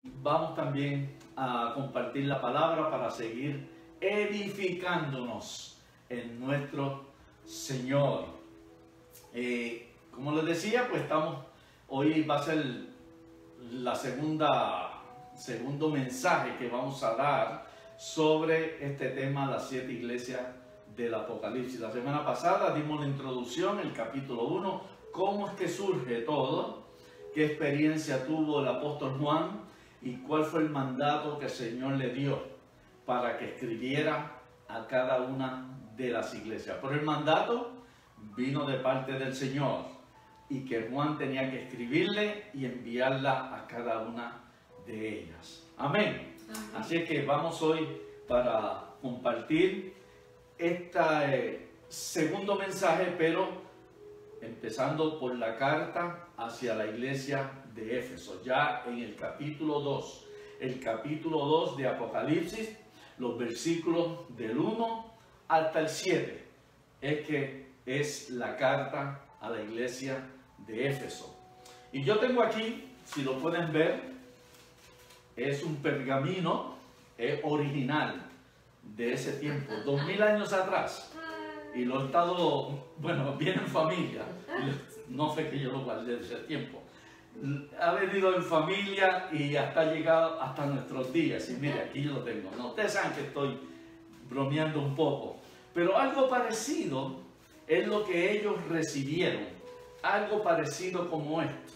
Vamos también a compartir la palabra para seguir edificándonos en nuestro Señor. Como les decía, pues hoy va a ser la segundo mensaje que vamos a dar sobre este tema, las 7 iglesias del Apocalipsis. La semana pasada dimos la introducción, el capítulo 1, cómo es que surge todo, qué experiencia tuvo el apóstol Juan y cuál fue el mandato que el Señor le dio para que escribiera a cada una de las iglesias. Pero el mandato vino de parte del Señor y que Juan tenía que escribirle y enviarla a cada una de ellas. Amén. Así que vamos hoy para compartir este segundo mensaje, pero empezando por la carta hacia la iglesia de Éfeso, ya en el capítulo 2. El capítulo 2 de Apocalipsis, los versículos del 1 hasta el 7, es la carta a la iglesia de Éfeso. Y yo tengo aquí, si lo pueden ver, es un pergamino original de ese tiempo, 2000 años atrás. Y lo he estado, viene en familia, no fue que yo lo guardé de ese tiempo. Ha venido en familia y hasta llegado hasta nuestros días. Y mire, aquí yo lo tengo. No, ustedes saben que estoy bromeando un poco. Pero algo parecido es lo que ellos recibieron. Algo parecido como esto.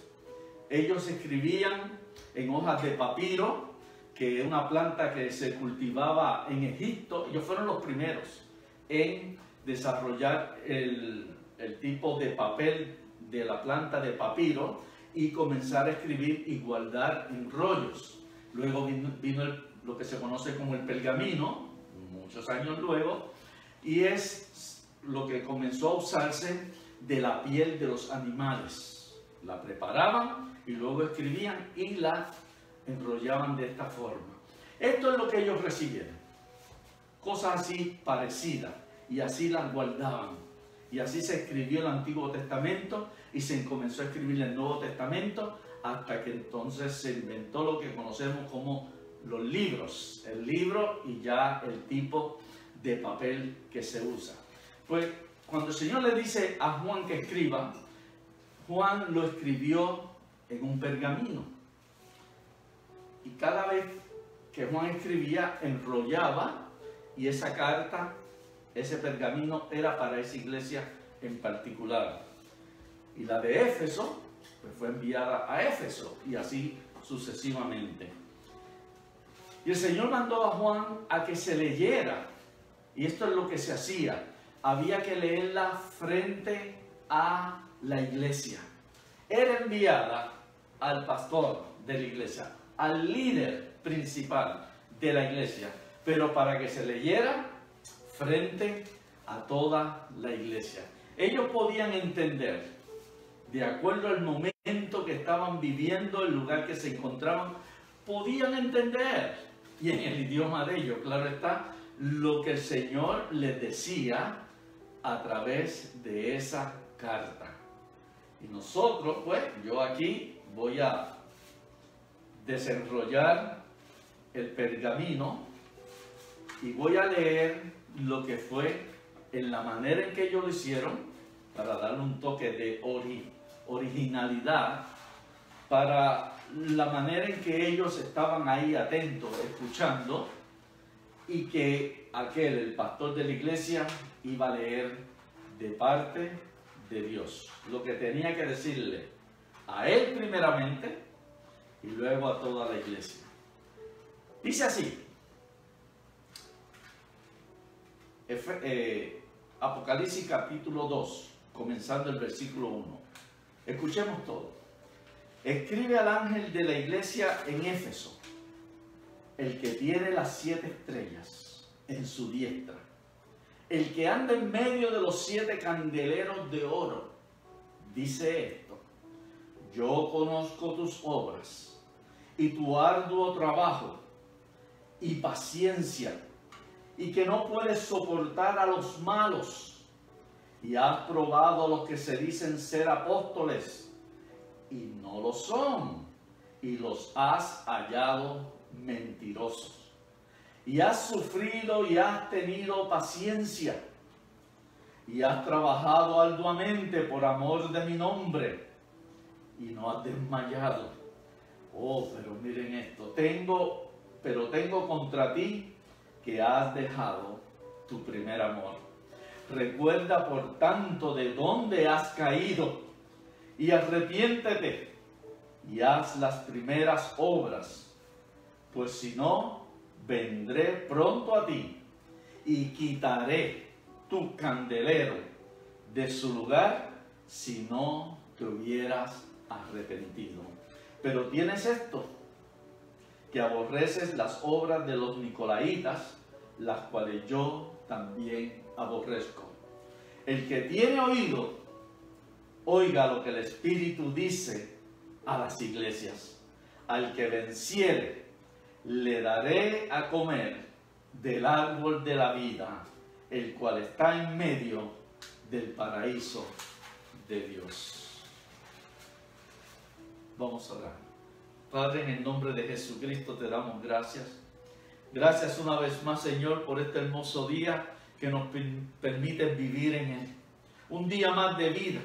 Ellos escribían en hojas de papiro, que es una planta que se cultivaba en Egipto. Ellos fueron los primeros en desarrollar el tipo de papel de la planta de papiro y comenzar a escribir y guardar en rollos. Luego vino lo que se conoce como el pergamino, muchos años luego, y es lo que comenzó a usarse de la piel de los animales. La preparaban y luego escribían y la enrollaban de esta forma. Esto es lo que ellos recibieron. Cosas así parecidas. Y así las guardaban. Y así se escribió el Antiguo Testamento y se comenzó a escribir el Nuevo Testamento hasta que entonces se inventó lo que conocemos como los libros. El libro y ya el tipo de papel que se usa. Pues cuando el Señor le dice a Juan que escriba, Juan lo escribió en un pergamino. Y cada vez que Juan escribía, enrollaba y esa carta, ese pergamino era para esa iglesia en particular. Y la de Éfeso pues fue enviada a Éfeso y así sucesivamente. Y el Señor mandó a Juan a que se leyera. Y esto es lo que se hacía. Había que leerla frente a la iglesia. Era enviada al pastor de la iglesia, al líder principal de la iglesia, pero para que se leyera frente a toda la iglesia. Ellos podían entender, de acuerdo al momento que estaban viviendo, el lugar que se encontraban, podían entender, y en el idioma de ellos, claro está, lo que el Señor les decía a través de esa carta. Y nosotros, pues, yo aquí voy a desenrollar el pergamino y voy a leer lo que fue en la manera en que ellos lo hicieron, para darle un toque de originalidad, para la manera en que ellos estaban ahí atentos, escuchando, y que el pastor de la iglesia, iba a leer de parte de Dios, lo que tenía que decirle a él primeramente y luego a toda la iglesia. Dice así, Apocalipsis capítulo 2, comenzando el versículo 1. Escuchemos todo. Escribe al ángel de la iglesia en Éfeso, el que tiene las 7 estrellas en su diestra, el que anda en medio de los 7 candeleros de oro, dice esto: yo conozco tus obras y tu arduo trabajo y paciencia, y que no puedes soportar a los malos, y has probado a los que se dicen ser apóstoles y no lo son, y los has hallado mentirosos. Y has sufrido y has tenido paciencia. Y has trabajado arduamente por amor de mi nombre. Y no has desmayado. Oh, pero miren esto. Tengo contra ti que has dejado tu primer amor. Recuerda por tanto de dónde has caído. Y arrepiéntete. Y haz las primeras obras. Pues si no, vendré pronto a ti y quitaré tu candelero de su lugar si no te hubieras arrepentido. Pero tienes esto, que aborreces las obras de los nicolaitas, las cuales yo también aborrezco. El que tiene oído, oiga lo que el Espíritu dice a las iglesias. Al que venciere, le daré a comer del árbol de la vida, el cual está en medio del paraíso de Dios. Vamos a orar. Padre, en el nombre de Jesucristo te damos gracias. Gracias una vez más, Señor, por este hermoso día que nos permite vivir en él. Un día más de vida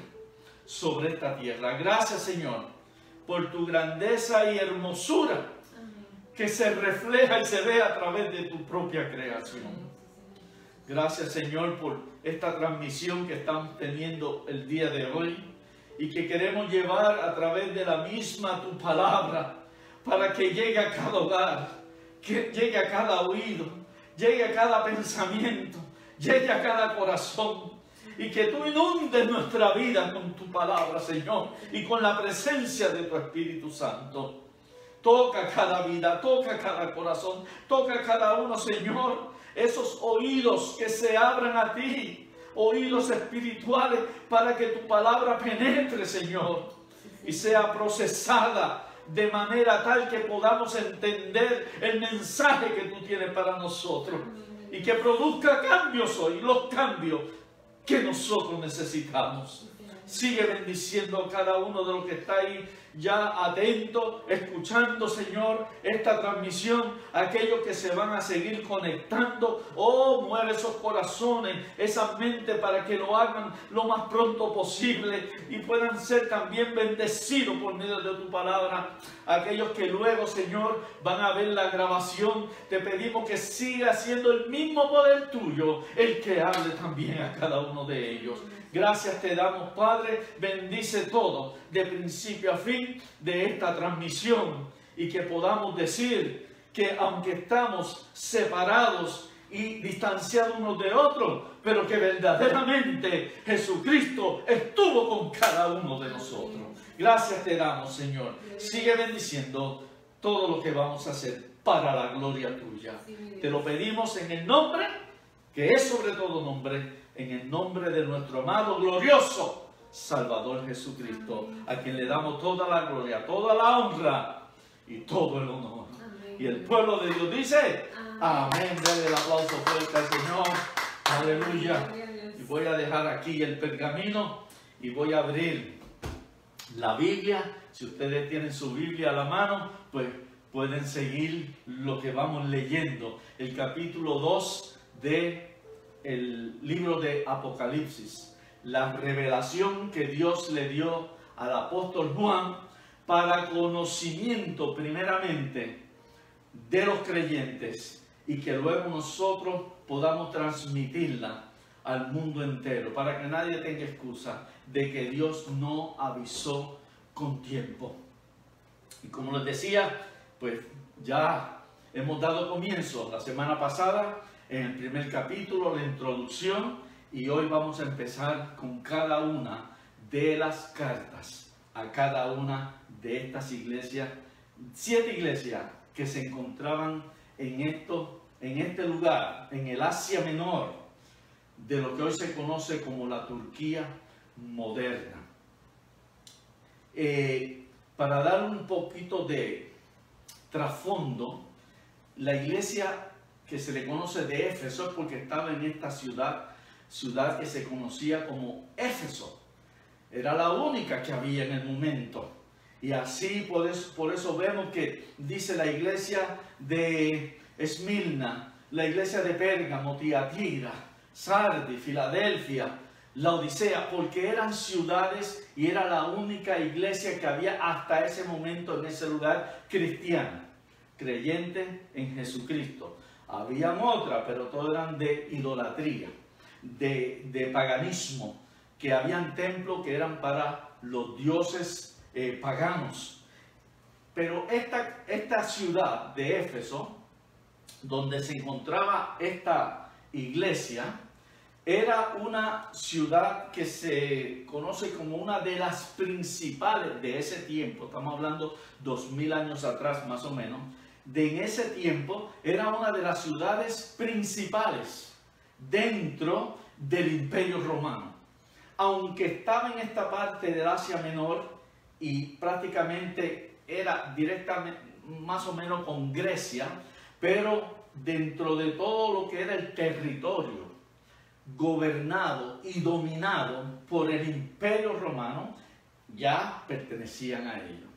sobre esta tierra. Gracias, Señor, por tu grandeza y hermosura que se refleja y se ve a través de tu propia creación. Gracias, Señor, por esta transmisión que estamos teniendo el día de hoy y que queremos llevar a través de la misma tu palabra para que llegue a cada hogar, que llegue a cada oído, llegue a cada pensamiento, llegue a cada corazón y que tú inundes nuestra vida con tu palabra, Señor, y con la presencia de tu Espíritu Santo. Toca cada vida, toca cada corazón, toca cada uno, Señor. Esos oídos que se abran a ti, oídos espirituales, para que tu palabra penetre, Señor, y sea procesada de manera tal que podamos entender el mensaje que tú tienes para nosotros y que produzca cambios hoy, los cambios que nosotros necesitamos. Sigue bendiciendo a cada uno de los que está ahí ya atento, escuchando, Señor, esta transmisión, aquellos que se van a seguir conectando. Oh, mueve esos corazones, esa mente, para que lo hagan lo más pronto posible y puedan ser también bendecidos por medio de tu palabra. Aquellos que luego, Señor, van a ver la grabación, te pedimos que siga siendo el mismo poder tuyo el que hable también a cada uno de ellos. Gracias te damos, Padre. Bendice todo, de principio a fin, de esta transmisión, y que podamos decir que aunque estamos separados y distanciados unos de otros, pero que verdaderamente Jesucristo estuvo con cada uno de nosotros. Gracias te damos, Señor. Sigue bendiciendo todo lo que vamos a hacer para la gloria tuya. Te lo pedimos en el nombre, que es sobre todo nombre, en el nombre de nuestro amado, glorioso Salvador Jesucristo, a quien le damos toda la gloria, toda la honra y todo el honor. Amén. Y el pueblo de Dios dice, amén. Dale el aplauso fuerte al Señor. Aleluya. Y voy a dejar aquí el pergamino y voy a abrir la Biblia. Si ustedes tienen su Biblia a la mano, pues pueden seguir lo que vamos leyendo. El capítulo 2 de el libro de Apocalipsis, la revelación que Dios le dio al apóstol Juan para conocimiento primeramente de los creyentes y que luego nosotros podamos transmitirla al mundo entero, para que nadie tenga excusa de que Dios no avisó con tiempo. Y como les decía, pues ya hemos dado comienzo la semana pasada en el primer capítulo, la introducción, y hoy vamos a empezar con cada una de las cartas a cada una de estas iglesias, 7 iglesias que se encontraban en este lugar, en el Asia Menor, de lo que hoy se conoce como la Turquía moderna. Para dar un poquito de trasfondo, la iglesia que se le conoce de Éfeso es porque estaba en esta ciudad que se conocía como Éfeso. Era la única que había en el momento. Y así por eso vemos que dice la iglesia de Esmirna, la iglesia de Pérgamo, Tiatira, Sardis, Filadelfia, Laodicea, porque eran ciudades y era la única iglesia que había hasta ese momento en ese lugar cristiana, creyente en Jesucristo. Habían otras, pero todas eran de idolatría, de paganismo, que habían templos que eran para los dioses paganos. Pero esta ciudad de Éfeso, donde se encontraba esta iglesia, era una ciudad que se conoce como una de las principales de ese tiempo. Estamos hablando 2000 años atrás más o menos. En ese tiempo era una de las ciudades principales dentro del Imperio Romano. Aunque estaba en esta parte del Asia Menor y prácticamente era directamente más o menos con Grecia, pero dentro de todo lo que era el territorio gobernado y dominado por el Imperio Romano, ya pertenecían a ellos.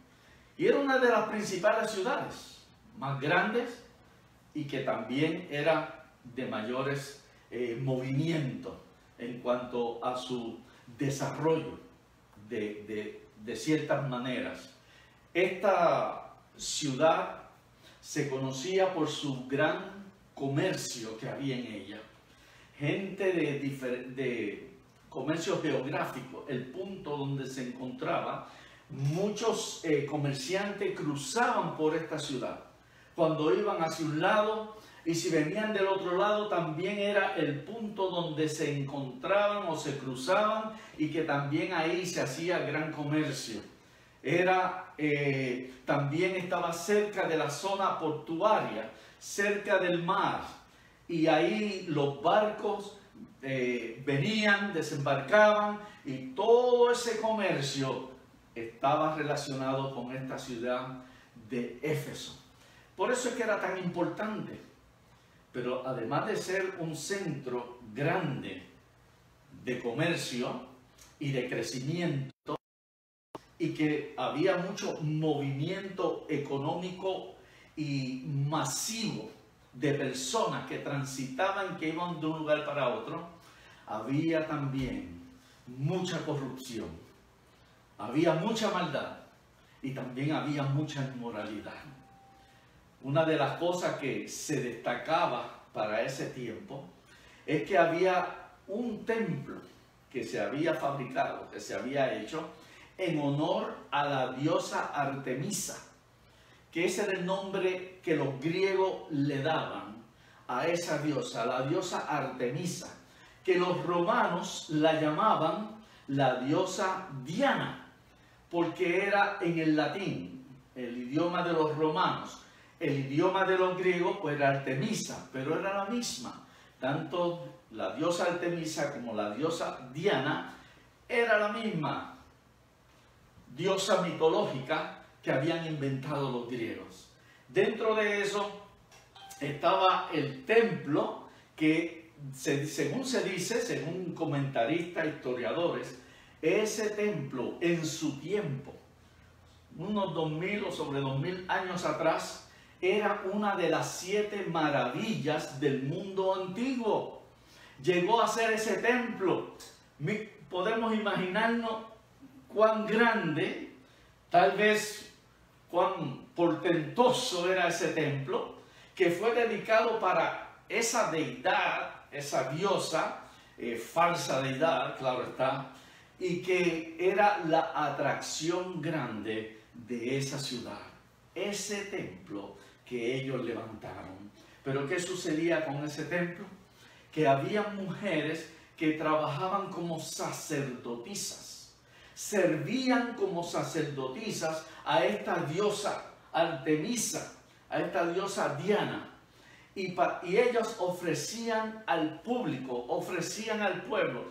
Y era una de las principales ciudades, más grandes, y que también era de mayores movimientos en cuanto a su desarrollo de ciertas maneras. Esta ciudad se conocía por su gran comercio que había en ella. Gente de comercio geográfico, el punto donde se encontraba, muchos comerciantes cruzaban por esta ciudad. Cuando iban hacia un lado y si venían del otro lado, también era el punto donde se encontraban o se cruzaban y que también ahí se hacía gran comercio. También estaba cerca de la zona portuaria, cerca del mar, y ahí los barcos venían, desembarcaban, y todo ese comercio estaba relacionado con esta ciudad de Éfeso. Por eso es que era tan importante. Pero además de ser un centro grande de comercio y de crecimiento, y que había mucho movimiento económico y masivo de personas que transitaban, que iban de un lugar para otro, había también mucha corrupción, había mucha maldad y también había mucha inmoralidad. Una de las cosas que se destacaba para ese tiempo es que había un templo que se había fabricado, que se había hecho en honor a la diosa Artemisa, que ese era el nombre que los griegos le daban a esa diosa, la diosa Artemisa, que los romanos la llamaban la diosa Diana, porque era en el latín, el idioma de los romanos. El idioma de los griegos pues era Artemisa, pero era la misma. Tanto la diosa Artemisa como la diosa Diana era la misma diosa mitológica que habían inventado los griegos. Dentro de eso estaba el templo que, según se dice, según comentaristas, historiadores, ese templo en su tiempo, unos 2000 o sobre 2000 años atrás, era una de las 7 maravillas del mundo antiguo. Llegó a ser ese templo. Podemos imaginarnos cuán grande, tal vez cuán portentoso era ese templo, que fue dedicado para esa deidad, esa diosa, falsa deidad, claro está, y que era la atracción grande de esa ciudad. Ese templo que ellos levantaron. Pero ¿qué sucedía con ese templo? Que había mujeres que trabajaban como sacerdotisas, servían como sacerdotisas a esta diosa Artemisa, a esta diosa Diana, y ellas ofrecían al público, ofrecían al pueblo,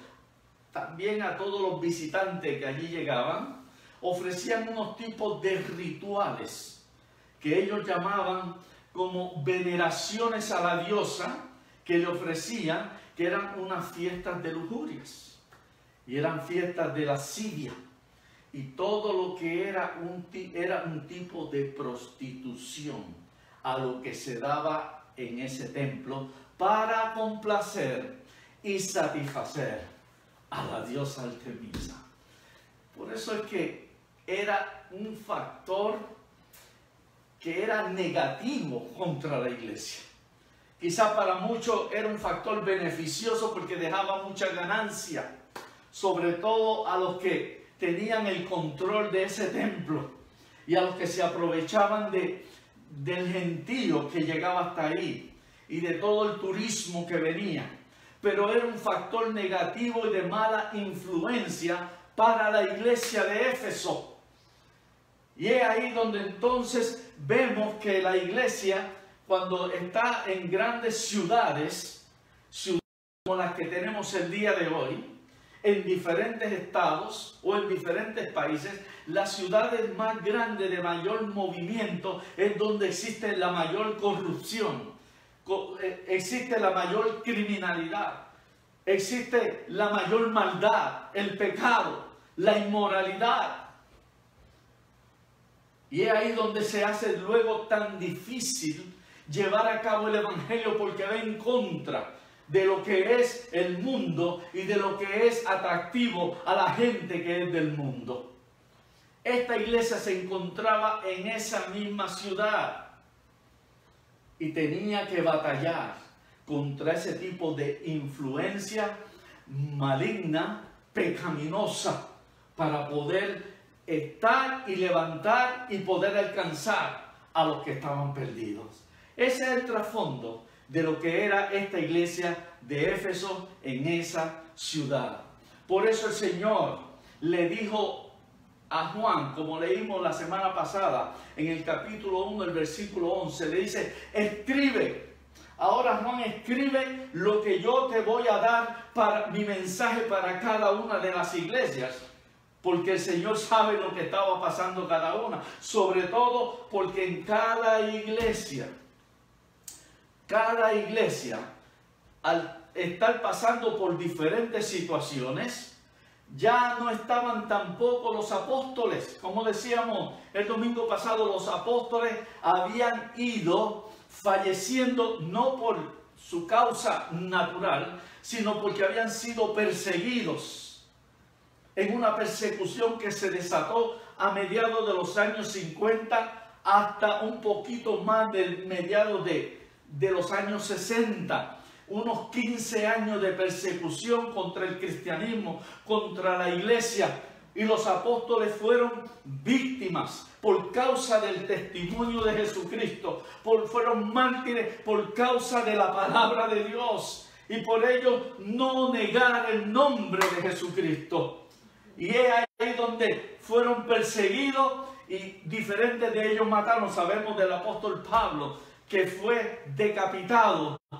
también a todos los visitantes que allí llegaban, ofrecían unos tipos de rituales que ellos llamaban como veneraciones a la diosa, que le ofrecían, que eran unas fiestas de lujurias, y eran fiestas de lascivia, y todo lo que era un tipo de prostitución a lo que se daba en ese templo para complacer y satisfacer a la diosa Artemisa. Por eso es que era un factor que era negativo contra la iglesia. Quizás para muchos era un factor beneficioso porque dejaba mucha ganancia, sobre todo a los que tenían el control de ese templo y a los que se aprovechaban del gentío que llegaba hasta ahí y de todo el turismo que venía. Pero era un factor negativo y de mala influencia para la iglesia de Éfeso. Y es ahí donde entonces vemos que la iglesia, cuando está en grandes ciudades como las que tenemos el día de hoy, en diferentes estados o en diferentes países, las ciudades más grandes de mayor movimiento es donde existe la mayor corrupción, existe la mayor criminalidad, existe la mayor maldad, el pecado, la inmoralidad. Y es ahí donde se hace luego tan difícil llevar a cabo el evangelio, porque va en contra de lo que es el mundo y de lo que es atractivo a la gente que es del mundo. Esta iglesia se encontraba en esa misma ciudad y tenía que batallar contra ese tipo de influencia maligna, pecaminosa, para poder estar y levantar y poder alcanzar a los que estaban perdidos. Ese es el trasfondo de lo que era esta iglesia de Éfeso en esa ciudad. Por eso el Señor le dijo a Juan, como leímos la semana pasada, en el capítulo 1, el versículo 11, le dice: escribe. Ahora Juan escribe lo que yo te voy a dar para mi mensaje para cada una de las iglesias. Porque el Señor sabe lo que estaba pasando cada una. Sobre todo porque en cada iglesia, al estar pasando por diferentes situaciones, ya no estaban tampoco los apóstoles. Como decíamos el domingo pasado, los apóstoles habían ido falleciendo no por su causa natural, sino porque habían sido perseguidos en una persecución que se desató a mediados de los años 50 hasta un poquito más del mediados de los años 60. Unos 15 años de persecución contra el cristianismo, contra la iglesia. Y los apóstoles fueron víctimas por causa del testimonio de Jesucristo. Fueron mártires por causa de la palabra de Dios. Y por ello no negar el nombre de Jesucristo. Y es ahí donde fueron perseguidos y diferentes de ellos mataron. Sabemos del apóstol Pablo, que fue decapitado. El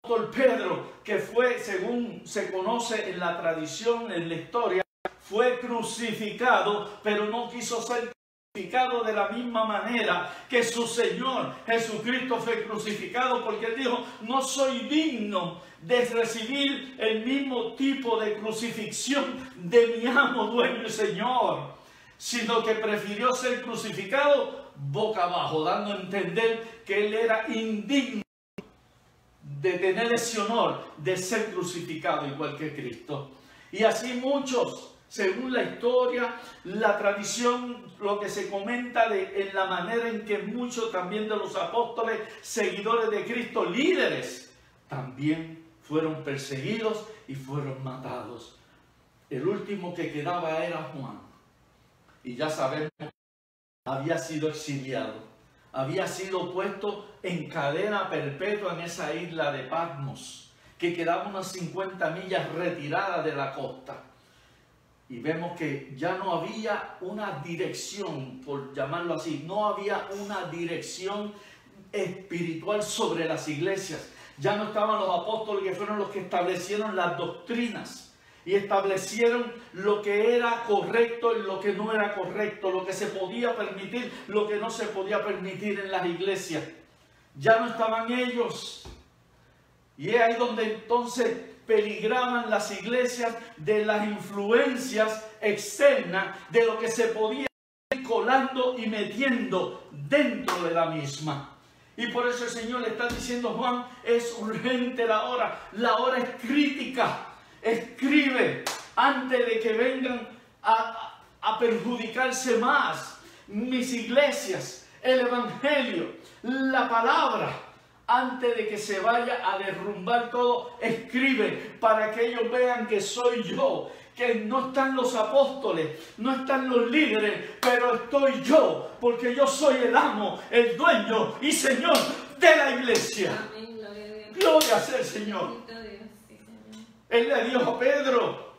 apóstol Pedro, que fue, según se conoce en la tradición, en la historia, fue crucificado, pero no quiso ser crucificado de la misma manera que su Señor Jesucristo fue crucificado, porque él dijo: no soy digno de recibir el mismo tipo de crucifixión de mi amo, dueño y Señor, sino que prefirió ser crucificado boca abajo, dando a entender que él era indigno de tener ese honor de ser crucificado igual que Cristo. Y así muchos, según la historia, la tradición, lo que se comenta en la manera en que muchos también de los apóstoles, seguidores de Cristo, líderes, también fueron perseguidos y fueron matados. El último que quedaba era Juan. Y ya sabemos, había sido exiliado. Había sido puesto en cadena perpetua en esa isla de Patmos, que quedaba unas 50 millas retirada de la costa. Y vemos que ya no había una dirección, por llamarlo así, no había una dirección espiritual sobre las iglesias. Ya no estaban los apóstoles, que fueron los que establecieron las doctrinas y establecieron lo que era correcto y lo que no era correcto, lo que se podía permitir, lo que no se podía permitir en las iglesias. Ya no estaban ellos. Y es ahí donde entonces peligraban las iglesias de las influencias externas, de lo que se podía ir colando y metiendo dentro de la misma. Y por eso el Señor le está diciendo a Juan, es urgente la hora es crítica. Escribe antes de que vengan a perjudicarse más mis iglesias, el Evangelio, la palabra. Antes de que se vaya a derrumbar todo, escribe para que ellos vean que soy yo, que no están los apóstoles, no están los líderes, pero estoy yo, porque yo soy el amo, el dueño y Señor de la iglesia. Amén, gloria a Dios. Gloria sea el Señor. Él le dijo a Pedro,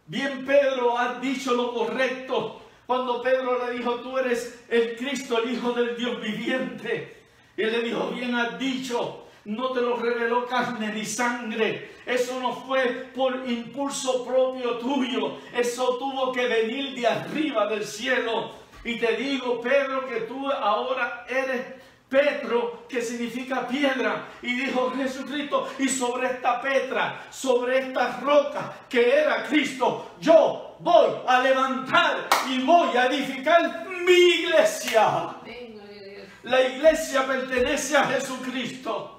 bien Pedro, has dicho lo correcto. Cuando Pedro le dijo, tú eres el Cristo, el Hijo del Dios viviente. Y él le dijo, bien has dicho, no te lo reveló carne ni sangre. Eso no fue por impulso propio tuyo. Eso tuvo que venir de arriba del cielo. Y te digo, Pedro, que tú ahora eres Petro, que significa piedra. Y dijo Jesucristo, y sobre esta petra, sobre esta roca que era Cristo, yo voy a levantar y voy a edificar mi iglesia. La iglesia pertenece a Jesucristo.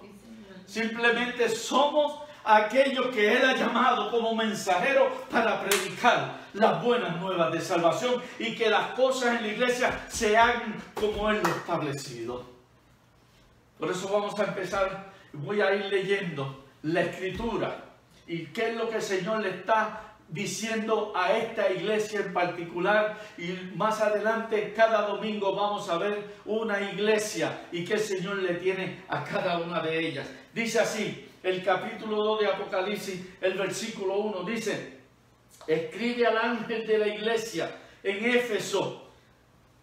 Simplemente somos aquellos que Él ha llamado como mensajeros para predicar las buenas nuevas de salvación y que las cosas en la iglesia se hagan como Él lo ha establecido. Por eso vamos a empezar, voy a ir leyendo la Escritura y qué es lo que el Señor le está diciendo a esta iglesia en particular, y más adelante cada domingo vamos a ver una iglesia y qué el Señor le tiene a cada una de ellas. Dice así, el capítulo 2 de Apocalipsis, el versículo 1, dice, escribe al ángel de la iglesia en Éfeso,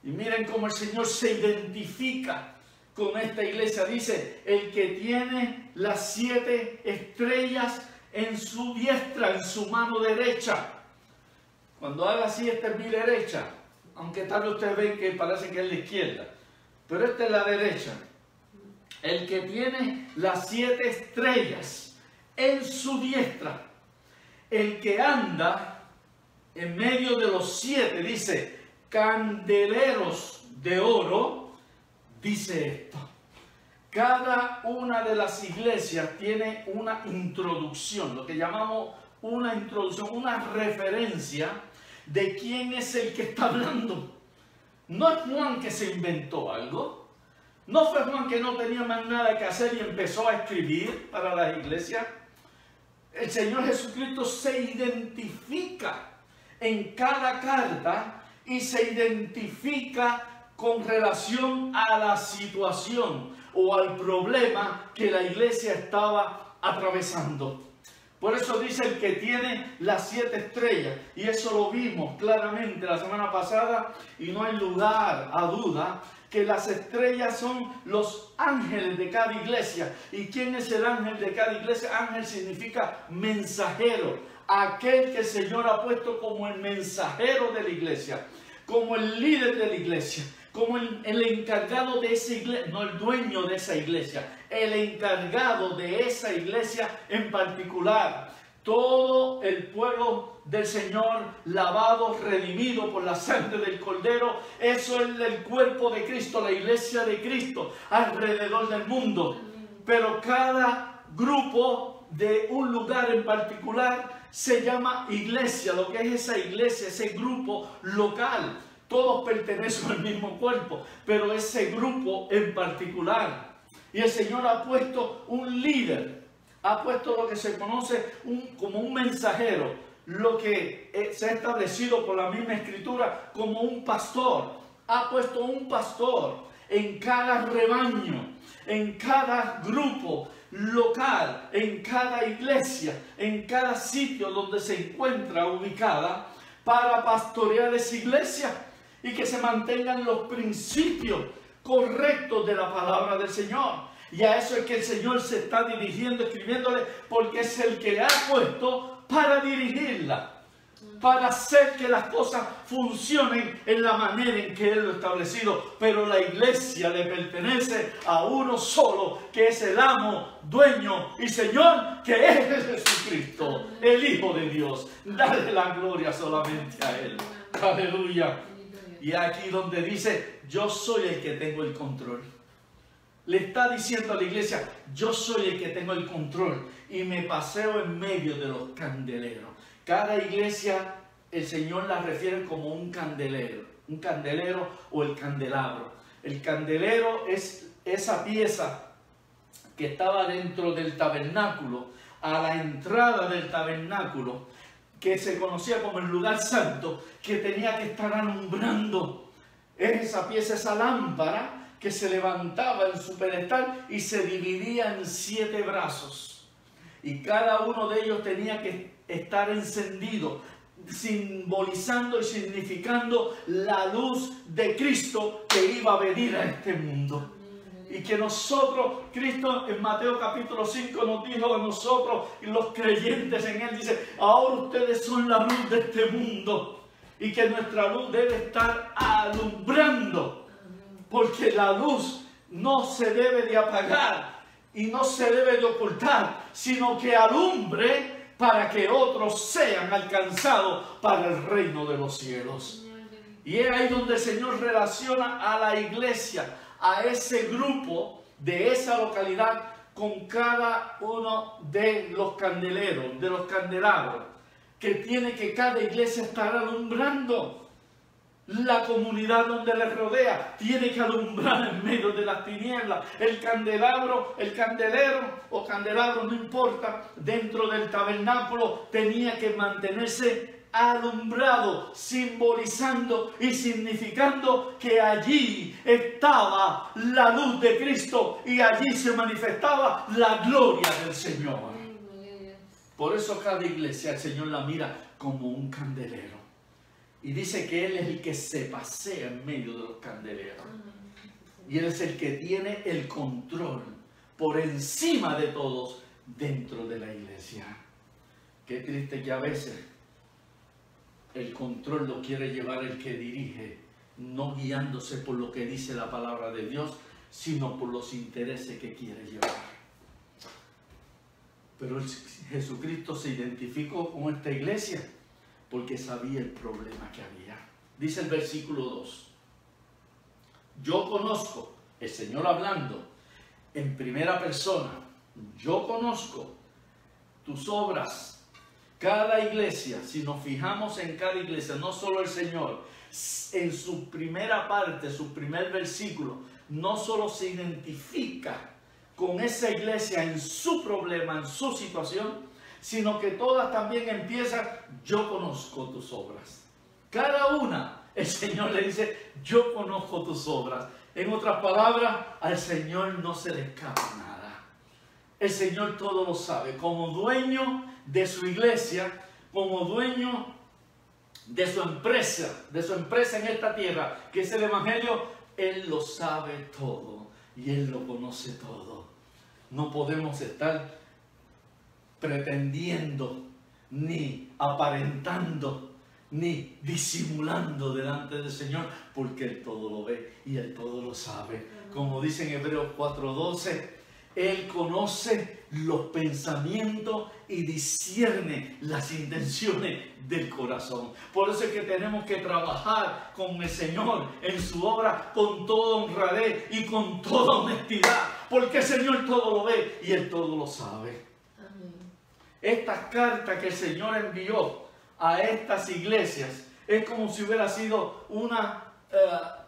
y miren cómo el Señor se identifica con esta iglesia, dice, el que tiene las 7 estrellas en su diestra, en su mano derecha. Cuando haga así, esta es mi derecha, aunque tal vez ustedes ven que parece que es la izquierda, pero esta es la derecha. El que tiene las 7 estrellas en su diestra, el que anda en medio de los 7, dice, candeleros de oro, dice esto. Cada una de las iglesias tiene una introducción, lo que llamamos una introducción, una referencia de quién es el que está hablando. No es Juan que se inventó algo, no fue Juan que no tenía más nada que hacer y empezó a escribir para las iglesias. El Señor Jesucristo se identifica en cada carta y se identifica con relación a la situación o al problema que la iglesia estaba atravesando. Por eso dice el que tiene las 7 estrellas, y eso lo vimos claramente la semana pasada, y no hay lugar a duda que las estrellas son los ángeles de cada iglesia. ¿Y quién es el ángel de cada iglesia? Ángel significa mensajero, aquel que el Señor ha puesto como el mensajero de la iglesia, como el líder de la iglesia, como el encargado de esa iglesia, no el dueño de esa iglesia, el encargado de esa iglesia en particular. Todo el pueblo del Señor, lavado, redimido por la sangre del Cordero, eso es el cuerpo de Cristo, la iglesia de Cristo, alrededor del mundo. Pero cada grupo de un lugar en particular se llama iglesia, lo que es esa iglesia, ese grupo local. Todos pertenecen al mismo cuerpo, pero ese grupo en particular. Y el Señor ha puesto un líder, ha puesto lo que se conoce como un mensajero, lo que se ha establecido por la misma Escritura como un pastor. Ha puesto un pastor en cada rebaño, en cada grupo local, en cada iglesia, en cada sitio donde se encuentra ubicada, para pastorear esa iglesia y que se mantengan los principios correctos de la palabra del Señor. Y a eso es que el Señor se está dirigiendo, escribiéndole, porque es el que le ha puesto para dirigirla. para hacer que las cosas funcionen en la manera en que Él lo ha establecido. Pero la iglesia le pertenece a uno solo, que es el amo, dueño y Señor, que es Jesucristo, el Hijo de Dios. Dale la gloria solamente a Él. Aleluya. Y aquí donde dice, yo soy el que tengo el control. Le está diciendo a la iglesia, yo soy el que tengo el control y me paseo en medio de los candeleros. Cada iglesia, el Señor la refiere como un candelero o el candelabro. El candelero es esa pieza que estaba dentro del tabernáculo, a la entrada del tabernáculo, que se conocía como el lugar santo, que tenía que estar alumbrando. Es esa pieza, esa lámpara que se levantaba en su pedestal y se dividía en 7 brazos. Y cada uno de ellos tenía que estar encendido, simbolizando y significando la luz de Cristo que iba a venir a este mundo. Y que nosotros, Cristo en Mateo capítulo 5 nos dijo a nosotros, y los creyentes en Él, dice, ahora ustedes son la luz de este mundo. Y que nuestra luz debe estar alumbrando. Porque la luz no se debe de apagar y no se debe de ocultar, sino que alumbre para que otros sean alcanzados para el reino de los cielos. Y es ahí donde el Señor relaciona a la iglesia, a ese grupo de esa localidad, con cada uno de los candeleros, de los candelabros, que tiene que cada iglesia estar alumbrando. La comunidad donde le rodea tiene que alumbrar en medio de las tinieblas. El candelabro, el candelero o candelabro, no importa, dentro del tabernáculo tenía que mantenerse alumbrado, simbolizando y significando que allí estaba la luz de Cristo y allí se manifestaba la gloria del Señor. Por eso cada iglesia el Señor la mira como un candelero. Y dice que Él es el que se pasea en medio de los candeleros. Y Él es el que tiene el control por encima de todos dentro de la iglesia. Qué triste que a veces el control lo quiere llevar el que dirige, no guiándose por lo que dice la palabra de Dios, sino por los intereses que quiere llevar. Pero Jesucristo se identificó con esta iglesia porque sabía el problema que había. Dice el versículo 2. Yo conozco, el Señor hablando en primera persona, yo conozco tus obras. Cada iglesia, si nos fijamos en cada iglesia, no solo el Señor, en su primera parte, su primer versículo, no solo se identifica con esa iglesia en su problema, en su situación, sino que todas también empiezan, yo conozco tus obras. Cada una, el Señor le dice, yo conozco tus obras. En otras palabras, al Señor no se le escapa nada. El Señor todo lo sabe. Como dueño de su iglesia, como dueño de su empresa en esta tierra, que es el Evangelio, Él lo sabe todo y Él lo conoce todo. No podemos estar pretendiendo, ni aparentando, ni disimulando delante del Señor, porque Él todo lo ve y Él todo lo sabe. Como dice en Hebreos 4:12, Él conoce los pensamientos y discierne las intenciones del corazón. Por eso es que tenemos que trabajar con el Señor en su obra con toda honradez y con toda honestidad, porque el Señor todo lo ve y Él todo lo sabe. Esta carta que el Señor envió a estas iglesias es como si hubiera sido una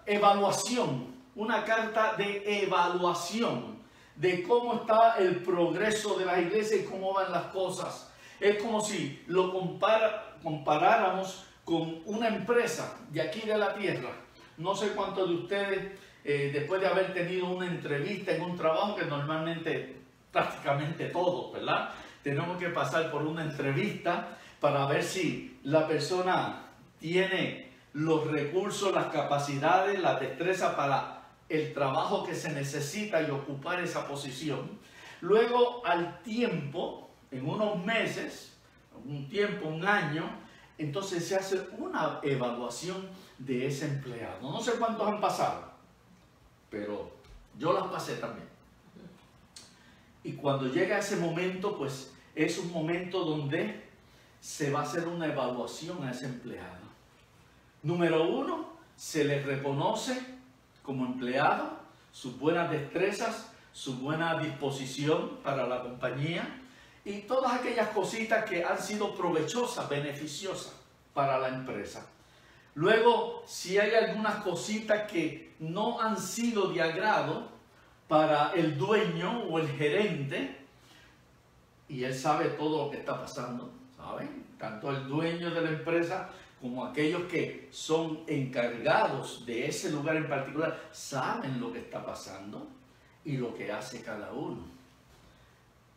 evaluación, una carta de evaluación de cómo está el progreso de las iglesias y cómo van las cosas. Es como si lo comparáramos con una empresa de aquí de la tierra. No sé cuántos de ustedes, después de haber tenido una entrevista en un trabajo, que normalmente prácticamente todos, ¿verdad?, tenemos que pasar por una entrevista para ver si la persona tiene los recursos, las capacidades, la destreza para el trabajo que se necesita y ocupar esa posición. Luego, al tiempo, en unos meses, un año, entonces se hace una evaluación de ese empleado. No sé cuántos han pasado, pero yo las pasé también. Y cuando llega ese momento, pues es un momento donde se va a hacer una evaluación a ese empleado. Número uno, se le reconoce como empleado sus buenas destrezas, su buena disposición para la compañía y todas aquellas cositas que han sido provechosas, beneficiosas para la empresa. Luego, si hay algunas cositas que no han sido de agrado para el dueño o el gerente, y él sabe todo lo que está pasando, ¿saben? Tanto el dueño de la empresa como aquellos que son encargados de ese lugar en particular, saben lo que está pasando y lo que hace cada uno.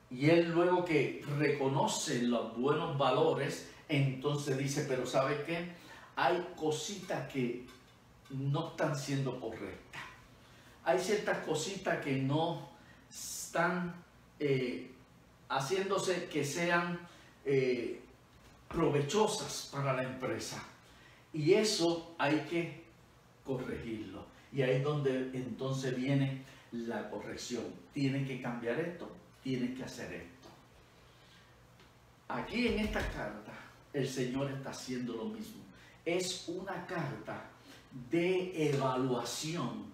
Y él luego que reconoce los buenos valores, entonces dice, pero ¿sabe qué? Hay cositas que no están siendo correctas. Hay ciertas cositas que no están haciéndose que sean provechosas para la empresa. Y eso hay que corregirlo. Y ahí es donde entonces viene la corrección. Tienen que cambiar esto, tienen que hacer esto. Aquí en esta carta el Señor está haciendo lo mismo. Es una carta de evaluación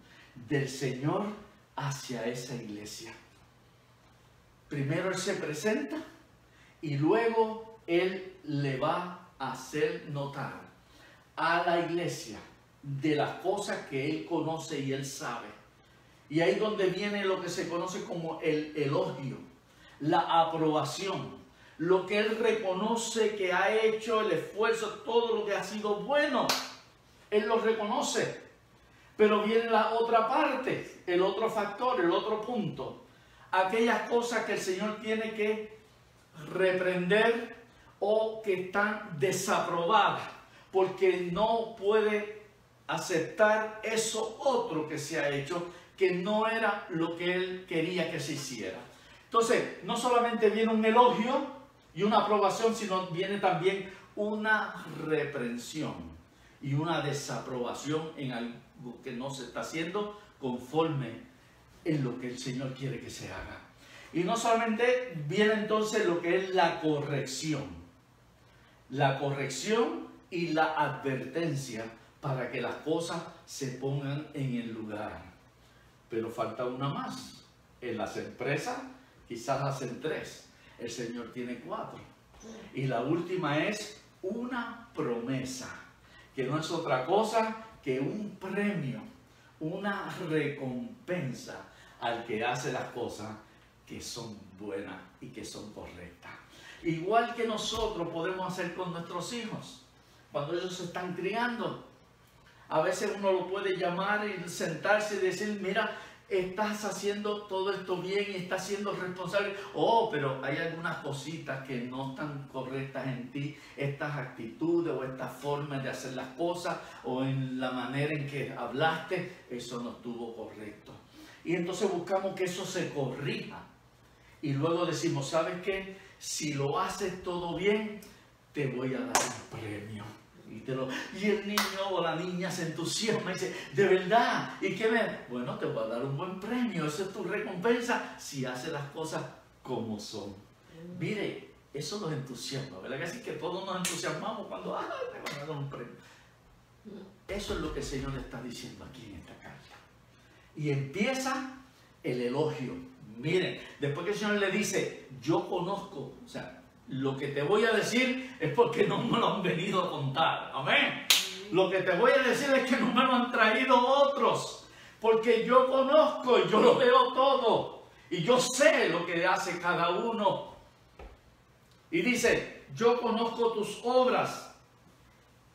del Señor hacia esa iglesia. Primero Él se presenta y luego Él le va a hacer notar a la iglesia de las cosas que Él conoce y Él sabe. Y ahí es donde viene lo que se conoce como el elogio, la aprobación, lo que Él reconoce que ha hecho, el esfuerzo, todo lo que ha sido bueno, Él lo reconoce. Pero viene la otra parte, el otro factor, el otro punto. Aquellas cosas que el Señor tiene que reprender o que están desaprobadas, porque no puede aceptar eso otro que se ha hecho, que no era lo que Él quería que se hiciera. Entonces, no solamente viene un elogio y una aprobación, sino viene también una reprensión y una desaprobación en algo que no se está haciendo conforme en lo que el Señor quiere que se haga. Y no solamente viene entonces lo que es la corrección y la advertencia para que las cosas se pongan en el lugar. Pero falta una más. En las empresas quizás hacen 3, el Señor tiene 4. Y la última es una promesa, que no es otra cosa que un premio, una recompensa al que hace las cosas que son buenas y que son correctas. Igual que nosotros podemos hacer con nuestros hijos, cuando ellos se están criando. A veces uno lo puede llamar y sentarse y decir, mira, estás haciendo todo esto bien y estás siendo responsable. Oh, pero hay algunas cositas que no están correctas en ti, estas actitudes o estas formas de hacer las cosas o en la manera en que hablaste, eso no estuvo correcto. Y entonces buscamos que eso se corrija. Y luego decimos, ¿sabes qué? Si lo haces todo bien, te voy a dar un premio. Y el niño o la niña se entusiasma y dice, ¿de verdad? ¿Y qué me? Bueno, te voy a dar un buen premio. Esa es tu recompensa si haces las cosas como son. Mire, eso nos entusiasma, ¿verdad? Que así que todos nos entusiasmamos cuando te van a dar un premio. Eso es lo que el Señor le está diciendo aquí en esta carta. Y empieza el elogio. Miren, después que el Señor le dice, yo conozco, o sea, lo que te voy a decir es porque no me lo han venido a contar. Amén. Lo que te voy a decir es que no me lo han traído otros. Porque yo conozco y yo lo veo todo. Y yo sé lo que hace cada uno. Y dice, yo conozco tus obras.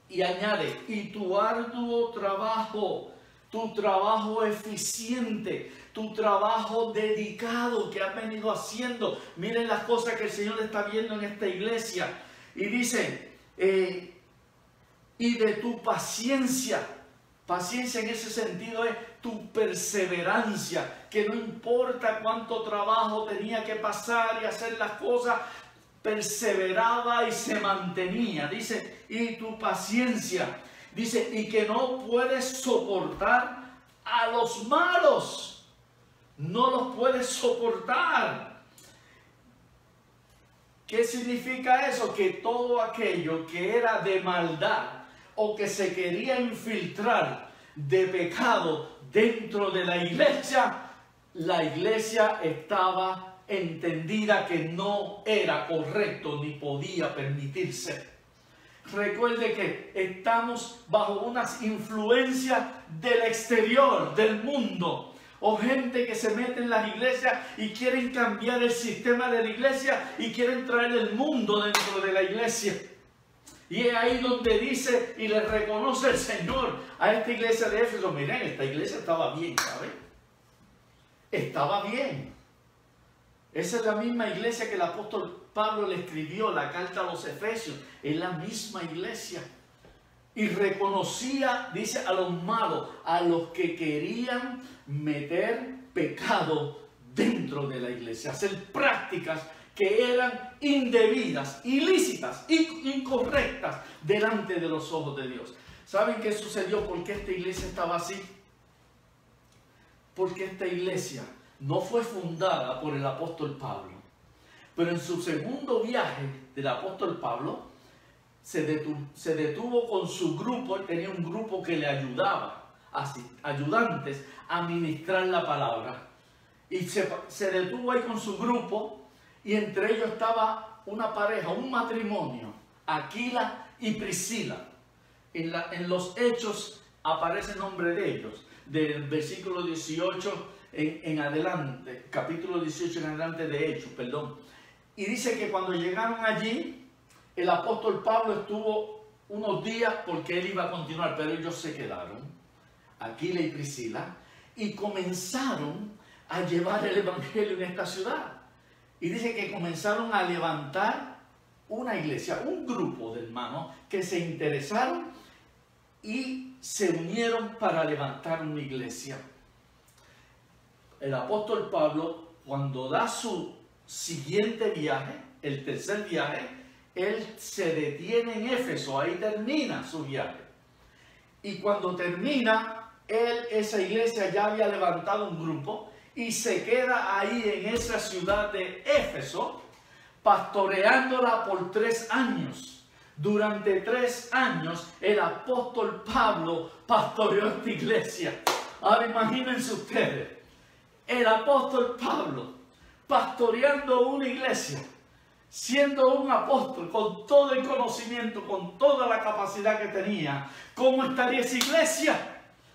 Y añade, y tu arduo trabajo, tu trabajo eficiente, tu trabajo dedicado que has venido haciendo. Miren las cosas que el Señor está viendo en esta iglesia. Y dice, y de tu paciencia. Paciencia en ese sentido es tu perseverancia. Que no importa cuánto trabajo tenía que pasar y hacer las cosas, perseveraba y se mantenía. Dice, y tu paciencia. Dice, y que no puedes soportar a los malos. No los puedes soportar. ¿Qué significa eso? Que todo aquello que era de maldad o que se quería infiltrar de pecado dentro de la iglesia estaba entendida que no era correcto ni podía permitirse. Recuerde que estamos bajo unas influencias del exterior, del mundo, o gente que se mete en las iglesias y quieren cambiar el sistema de la iglesia y quieren traer el mundo dentro de la iglesia. Y es ahí donde dice y le reconoce el Señor a esta iglesia de Éfeso: miren, esta iglesia estaba bien, ¿saben? Estaba bien. Esa es la misma iglesia que el apóstol Pablo le escribió la carta a los Efesios. Es la misma iglesia. Y reconocía, dice, a los malos, a los que querían meter pecado dentro de la iglesia, hacer prácticas que eran indebidas, ilícitas, incorrectas delante de los ojos de Dios. ¿Saben qué sucedió? ¿Por qué esta iglesia estaba así? Porque esta iglesia no fue fundada por el apóstol Pablo, pero en su segundo viaje del apóstol Pablo se detuvo con su grupo. Él tenía un grupo que le ayudaba, ayudantes, a ministrar la palabra, y se detuvo ahí con su grupo, y entre ellos estaba una pareja, un matrimonio, Aquila y Priscila. En los Hechos aparece el nombre de ellos, del versículo 18 en adelante, capítulo 18 en adelante de Hechos, perdón. Y dice que cuando llegaron allí, el apóstol Pablo estuvo unos días porque él iba a continuar, pero ellos se quedaron, Aquila y Priscila, y comenzaron a llevar el evangelio en esta ciudad. Y dice que comenzaron a levantar una iglesia, un grupo de hermanos que se interesaron y se unieron para levantar una iglesia. El apóstol Pablo, cuando da su siguiente viaje, el tercer viaje, él se detiene en Éfeso, ahí termina su viaje. Y cuando termina, esa iglesia ya había levantado un grupo y se queda ahí en esa ciudad de Éfeso, pastoreándola por 3 años. Durante 3 años el apóstol Pablo pastoreó esta iglesia. Ahora imagínense ustedes, el apóstol Pablo pastoreando una iglesia, siendo un apóstol con todo el conocimiento, con toda la capacidad que tenía. ¿Cómo estaría esa iglesia?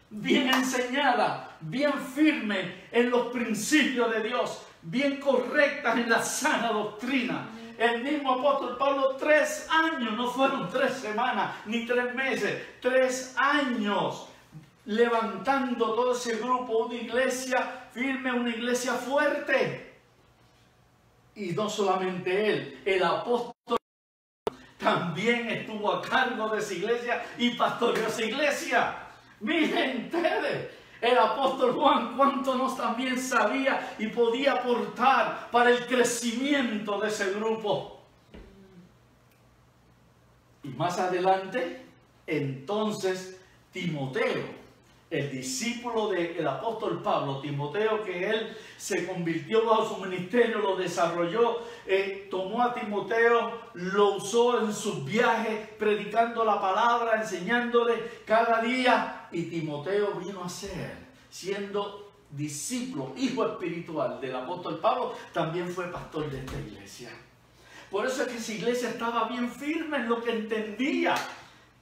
Bien enseñada, bien firme en los principios de Dios, bien correctas en la sana doctrina. El mismo apóstol Pablo, 3 años, no fueron 3 semanas ni 3 meses, 3 años levantando todo ese grupo, una iglesia firme, una iglesia fuerte. Y no solamente él, el apóstol también estuvo a cargo de esa iglesia y pastoreó esa iglesia. Miren ustedes, el apóstol Juan cuánto nos también sabía y podía aportar para el crecimiento de ese grupo. Y más adelante, entonces, Timoteo, el discípulo del apóstol Pablo, Timoteo, que él se convirtió bajo su ministerio, lo desarrolló, tomó a Timoteo, lo usó en sus viajes, predicando la palabra, enseñándole cada día. Y Timoteo vino a ser, siendo discípulo, hijo espiritual del apóstol Pablo, también fue pastor de esta iglesia. Por eso es que esa iglesia estaba bien firme en lo que entendía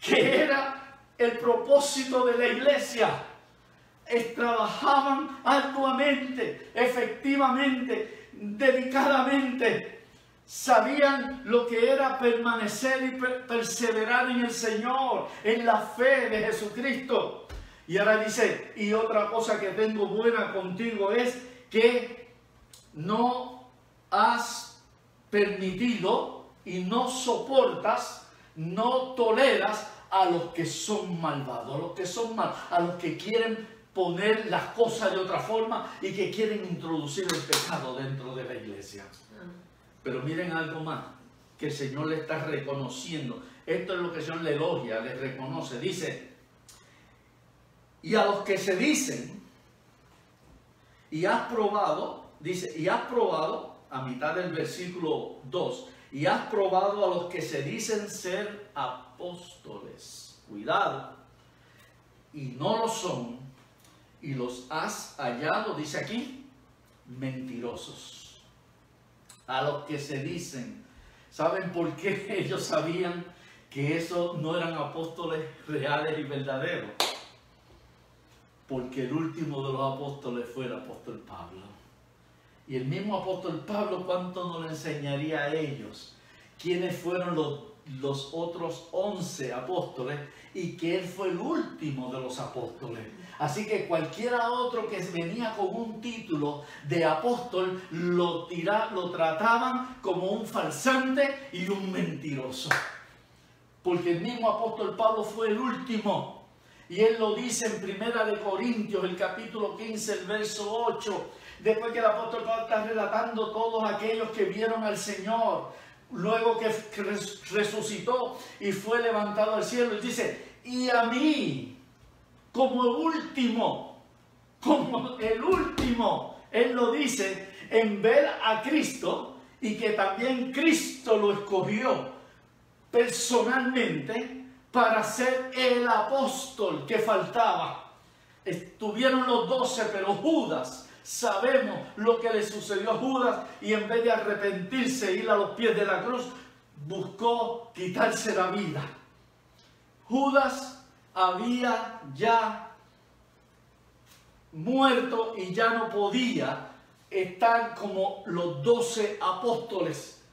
que era el propósito de la iglesia. Trabajaban arduamente, efectivamente, dedicadamente. Sabían lo que era permanecer y perseverar en el Señor, en la fe de Jesucristo. Y ahora dice, y otra cosa que tengo buena contigo es que no has permitido y no soportas, no toleras a los que son malvados, a los que son malos, a los que quieren poner las cosas de otra forma y que quieren introducir el pecado dentro de la iglesia. Pero miren algo más. que el Señor le está reconociendo. Esto es lo que el Señor le elogia, le reconoce. Dice, y a los que se dicen, y has probado, dice, y has probado, a mitad del versículo 2, y has probado a los que se dicen ser apóstoles. Cuidado. Y no lo son, y los has hallado, dice aquí, mentirosos. A los que se dicen. ¿Saben por qué ellos sabían que esos no eran apóstoles reales y verdaderos? Porque el último de los apóstoles fue el apóstol Pablo. Y el mismo apóstol Pablo, ¿cuánto nos le enseñaría a ellos? ¿Quiénes fueron los otros 11 apóstoles? Y que él fue el último de los apóstoles. Así que cualquiera otro que venía con un título de apóstol lo trataban como un farsante y un mentiroso. Porque el mismo apóstol Pablo fue el último. Y él lo dice en Primera de Corintios, el capítulo 15, el verso 8. Después que el apóstol Pablo está relatando todos aquellos que vieron al Señor, luego que resucitó y fue levantado al cielo, él dice, y a mí, como el último, él lo dice, en ver a Cristo, y que también Cristo lo escogió personalmente para ser el apóstol que faltaba. Estuvieron los 12, pero Judas, sabemos lo que le sucedió a Judas, y en vez de arrepentirse e ir a los pies de la cruz, buscó quitarse la vida. Judas había ya muerto y ya no podía estar como los 12 apóstoles.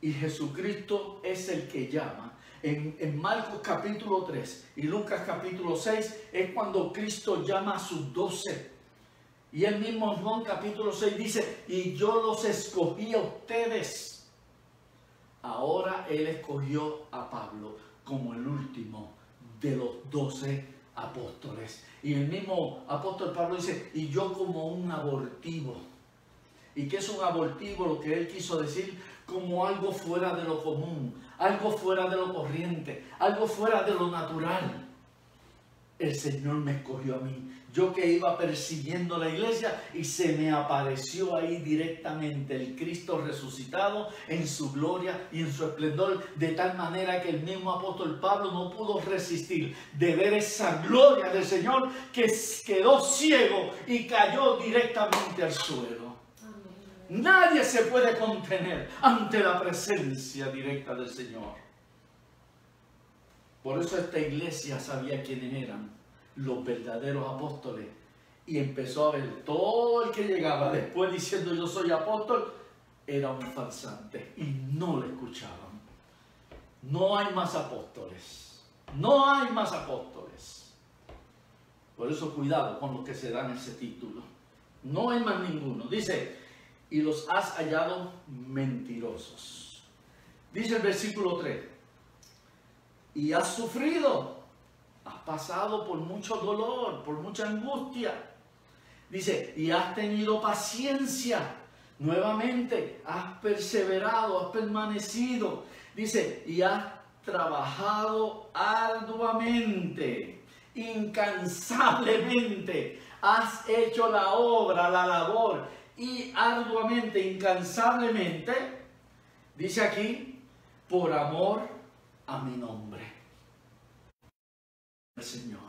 Y Jesucristo es el que llama. En Marcos capítulo 3 y Lucas capítulo 6 es cuando Cristo llama a sus 12. Y él mismo en Juan capítulo 6 dice, y yo los escogí a ustedes. Ahora él escogió a Pablo como el último de los 12 apóstoles. Y el mismo apóstol Pablo dice, y yo como un abortivo. ¿Y qué es un abortivo? Lo que él quiso decir, como algo fuera de lo común, algo fuera de lo corriente, algo fuera de lo natural. El Señor me escogió a mí. Yo que iba persiguiendo la iglesia y se me apareció ahí directamente el Cristo resucitado en su gloria y en su esplendor, de tal manera que el mismo apóstol Pablo no pudo resistir de ver esa gloria del Señor, que quedó ciego y cayó directamente al suelo. Nadie se puede contener ante la presencia directa del Señor. Por eso esta iglesia sabía quiénes eran los verdaderos apóstoles, y empezó a ver todo el que llegaba después diciendo yo soy apóstol, era un farsante, y no le escuchaban. No hay más apóstoles, no hay más apóstoles. Por eso cuidado con los que se dan ese título. No hay más ninguno. Dice, y los has hallado mentirosos. Dice el versículo 3, y has sufrido, has pasado por mucho dolor, por mucha angustia. Dice, y has tenido paciencia. Nuevamente, has perseverado, has permanecido. Dice, y has trabajado arduamente, incansablemente. Has hecho la obra, la labor, y arduamente, incansablemente. Dice aquí, por amor a mi nombre. El Señor.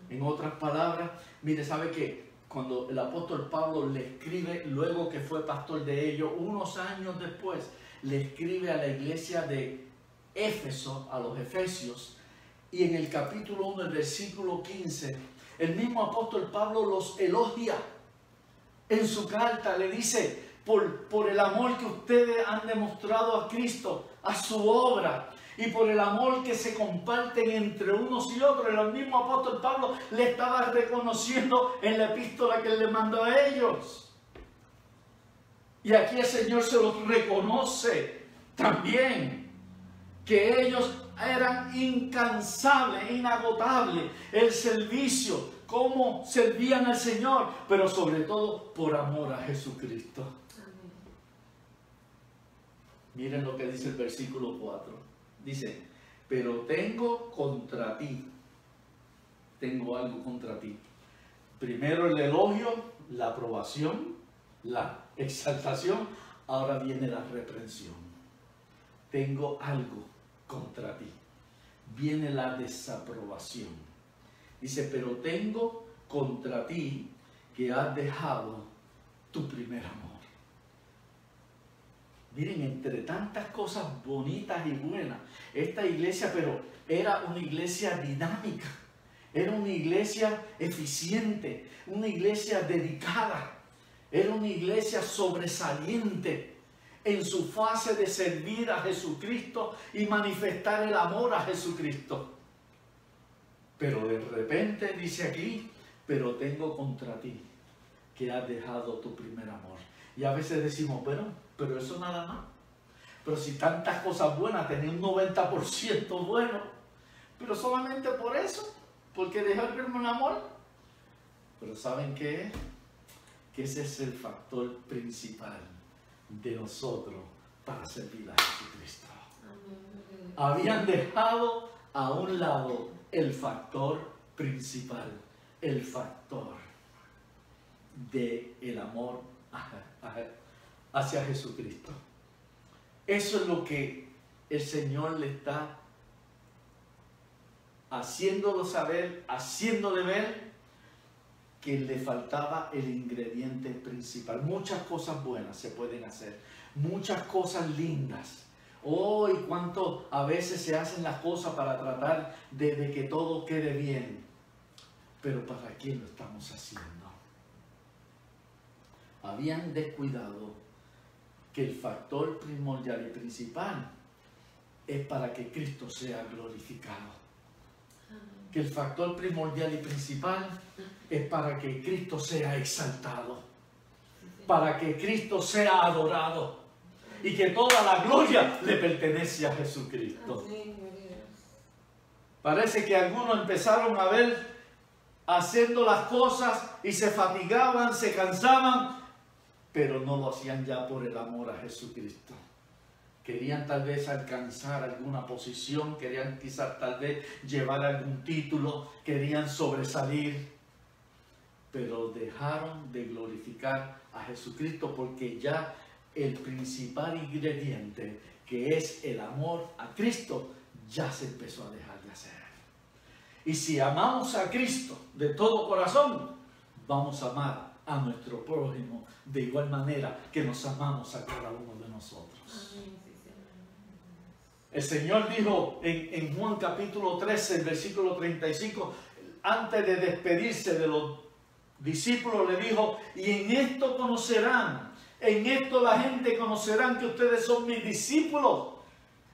En otras palabras, mire, sabe que cuando el apóstol Pablo le escribe, luego que fue pastor de ellos, unos años después, le escribe a la iglesia de Éfeso, a los Efesios, y en el capítulo 1, el versículo 15, el mismo apóstol Pablo los elogia. En su carta le dice, por el amor que ustedes han demostrado a Cristo, a su obra, y por el amor que se comparten entre unos y otros. El mismo apóstol Pablo le estaba reconociendo en la epístola que él le mandó a ellos. Y aquí el Señor se los reconoce también, que ellos eran incansables, inagotables, el servicio, cómo servían al Señor, pero sobre todo por amor a Jesucristo. Miren lo que dice el versículo 4. Dice, pero tengo contra ti, tengo algo contra ti. Primero el elogio, la aprobación, la exaltación, ahora viene la reprensión. Tengo algo contra ti. Viene la desaprobación. Dice, pero tengo contra ti que has dejado tu primer amor. Miren, entre tantas cosas bonitas y buenas, esta iglesia, pero era una iglesia dinámica, era una iglesia eficiente, una iglesia dedicada, era una iglesia sobresaliente en su fase de servir a Jesucristo y manifestar el amor a Jesucristo. Pero de repente dice aquí, pero tengo contra ti que has dejado tu primer amor. Y a veces decimos, bueno, pero eso nada más. Pero si tantas cosas buenas, tenía un 90% bueno, pero solamente por eso, porque dejó el primer amor. Pero ¿saben qué? Que ese es el factor principal de nosotros para servir a Jesucristo. Habían dejado a un lado el factor principal, el factor del amor hacia Jesucristo. Eso es lo que el Señor le está haciéndolo saber, haciéndole ver que le faltaba el ingrediente principal. Muchas cosas buenas se pueden hacer, muchas cosas lindas. Oh, y cuánto a veces se hacen las cosas para tratar de que todo quede bien. Pero ¿para quién lo estamos haciendo? Habían descuidado que el factor primordial y principal es para que Cristo sea glorificado. Que el factor primordial y principal es para que Cristo sea exaltado, para que Cristo sea adorado y que toda la gloria le pertenece a Jesucristo. Parece que algunos empezaron a ver haciendo las cosas y se fatigaban, se cansaban, pero no lo hacían ya por el amor a Jesucristo. Querían tal vez alcanzar alguna posición, querían quizás tal vez llevar algún título, querían sobresalir, pero dejaron de glorificar a Jesucristo porque ya el principal ingrediente, que es el amor a Cristo, ya se empezó a dejar de hacer. Y si amamos a Cristo de todo corazón, vamos a amar a nuestro prójimo de igual manera que nos amamos a cada uno de nosotros. El Señor dijo en Juan capítulo 13, el versículo 35, antes de despedirse de los discípulos, le dijo, y en esto conocerán, en esto la gente conocerán que ustedes son mis discípulos,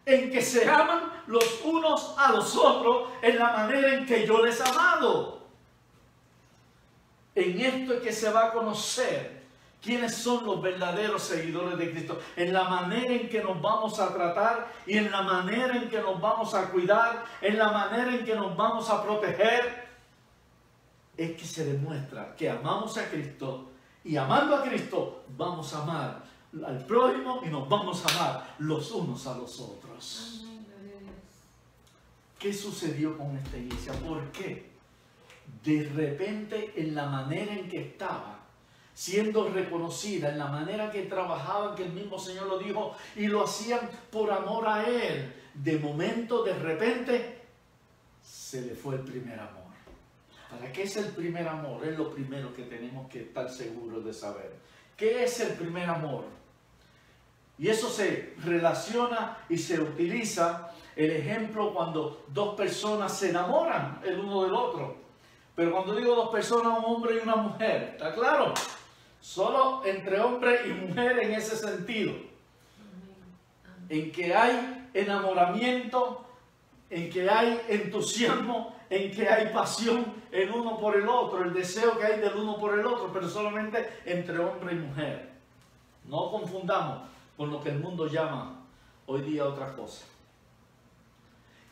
en que se aman los unos a los otros en la manera en que yo les he amado. En esto es que se va a conocer quiénes son los verdaderos seguidores de Cristo, en la manera en que nos vamos a tratar y en la manera en que nos vamos a cuidar, en la manera en que nos vamos a proteger. Es que se demuestra que amamos a Cristo y amando a Cristo vamos a amar al prójimo y nos vamos a amar los unos a los otros. ¿Qué sucedió con esta iglesia? ¿Por qué? De repente, en la manera en que estaba siendo reconocida, en la manera que trabajaban, que el mismo Señor lo dijo, y lo hacían por amor a Él, de momento, de repente, se le fue el primer amor. ¿Para qué es el primer amor? Es lo primero que tenemos que estar seguros de saber. ¿Qué es el primer amor? Y eso se relaciona y se utiliza el ejemplo cuando dos personas se enamoran el uno del otro. Pero cuando digo dos personas, un hombre y una mujer, ¿está claro? Solo entre hombre y mujer en ese sentido. En que hay enamoramiento, en que hay entusiasmo, en que hay pasión el uno por el otro, el deseo que hay del uno por el otro, pero solamente entre hombre y mujer. No confundamos con lo que el mundo llama hoy día otra cosa.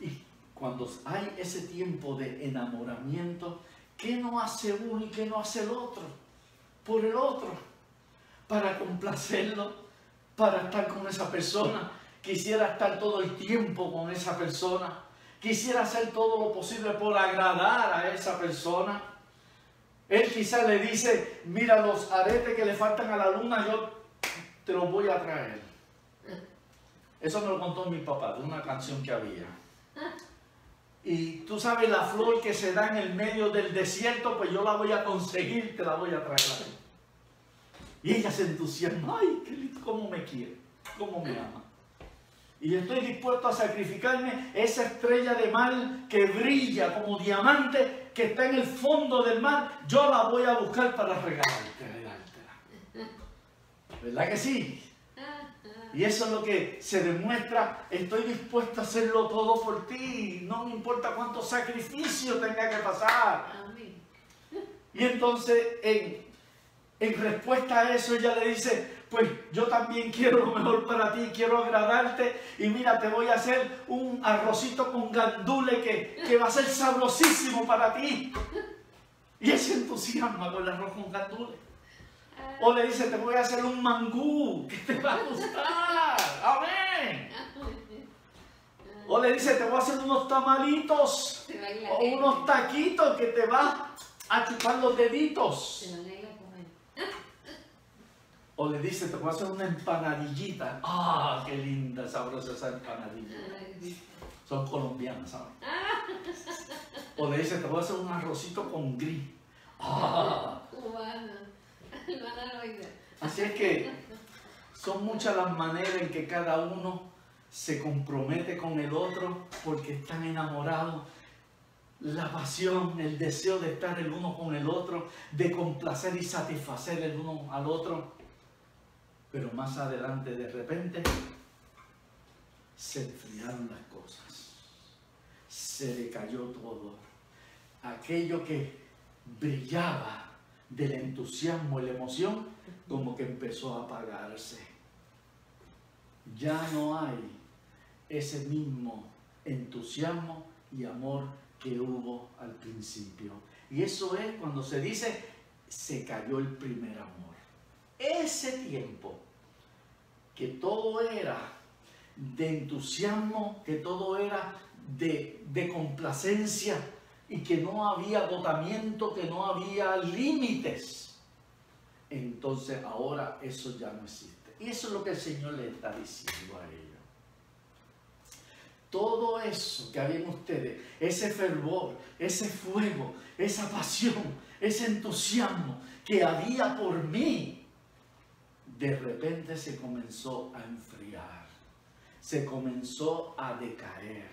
Y cuando hay ese tiempo de enamoramiento, ¿qué no hace uno y qué no hace el otro? Por el otro, para complacerlo, para estar con esa persona. quisiera estar todo el tiempo con esa persona, quisiera hacer todo lo posible por agradar a esa persona. Él quizás le dice, mira los aretes que le faltan a la luna, yo te los voy a traer. Eso me lo contó mi papá, de una canción que había. Y tú sabes, la flor que se da en el medio del desierto, pues yo la voy a conseguir, te la voy a traer a ti. Y ella se entusiasma, ay, qué lindo, cómo me quiere, cómo me ama. Y estoy dispuesto a sacrificarme esa estrella de mar que brilla como diamante, que está en el fondo del mar, yo la voy a buscar para regalártela. ¿Verdad que sí? Y eso es lo que se demuestra, estoy dispuesto a hacerlo todo por ti, no me importa cuánto sacrificio tenga que pasar. Amén. Y entonces, en respuesta a eso, ella le dice, pues yo también quiero lo mejor para ti, quiero agradarte, y mira, te voy a hacer un arrocito con gandules que va a ser sabrosísimo para ti. Y él se entusiasma con el arroz con gandules. O le dice, te voy a hacer un mangú que te va a gustar. Amén. O le dice, te voy a hacer unos tamalitos o unos taquitos que te vas a chupar los deditos. O le dice, te voy a hacer una empanadillita. ¡Ah, qué linda, sabrosa esa empanadilla! Son colombianas, ¿sabes? O le dice, te voy a hacer un arrocito con gris. ¡Ah! Así es que son muchas las maneras en que cada uno se compromete con el otro porque están enamorados. La pasión, el deseo de estar el uno con el otro, de complacer y satisfacer el uno al otro. Pero más adelante, de repente, se enfriaron las cosas. Se decayó todo. Aquello que brillaba del entusiasmo y la emoción, como que empezó a apagarse. Ya no hay ese mismo entusiasmo y amor que hubo al principio. Y eso es cuando se dice, se cayó el primer amor. Ese tiempo que todo era de entusiasmo, que todo era de complacencia, y que no había agotamiento, que no había límites. Entonces ahora eso ya no existe. Y eso es lo que el Señor le está diciendo a ellos. Todo eso que había en ustedes, ese fervor, ese fuego, esa pasión, ese entusiasmo que había por mí, de repente se comenzó a enfriar, se comenzó a decaer,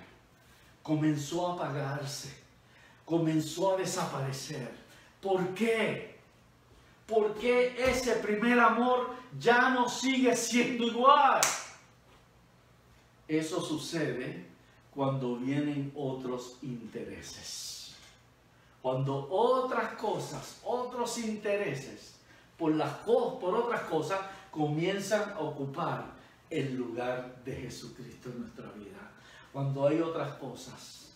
comenzó a apagarse, comenzó a desaparecer. ¿Por qué? Porque ese primer amor ya no sigue siendo igual. Eso sucede cuando vienen otros intereses. Cuando otras cosas, otros intereses, por otras cosas, comienzan a ocupar el lugar de Jesucristo en nuestra vida. Cuando hay otras cosas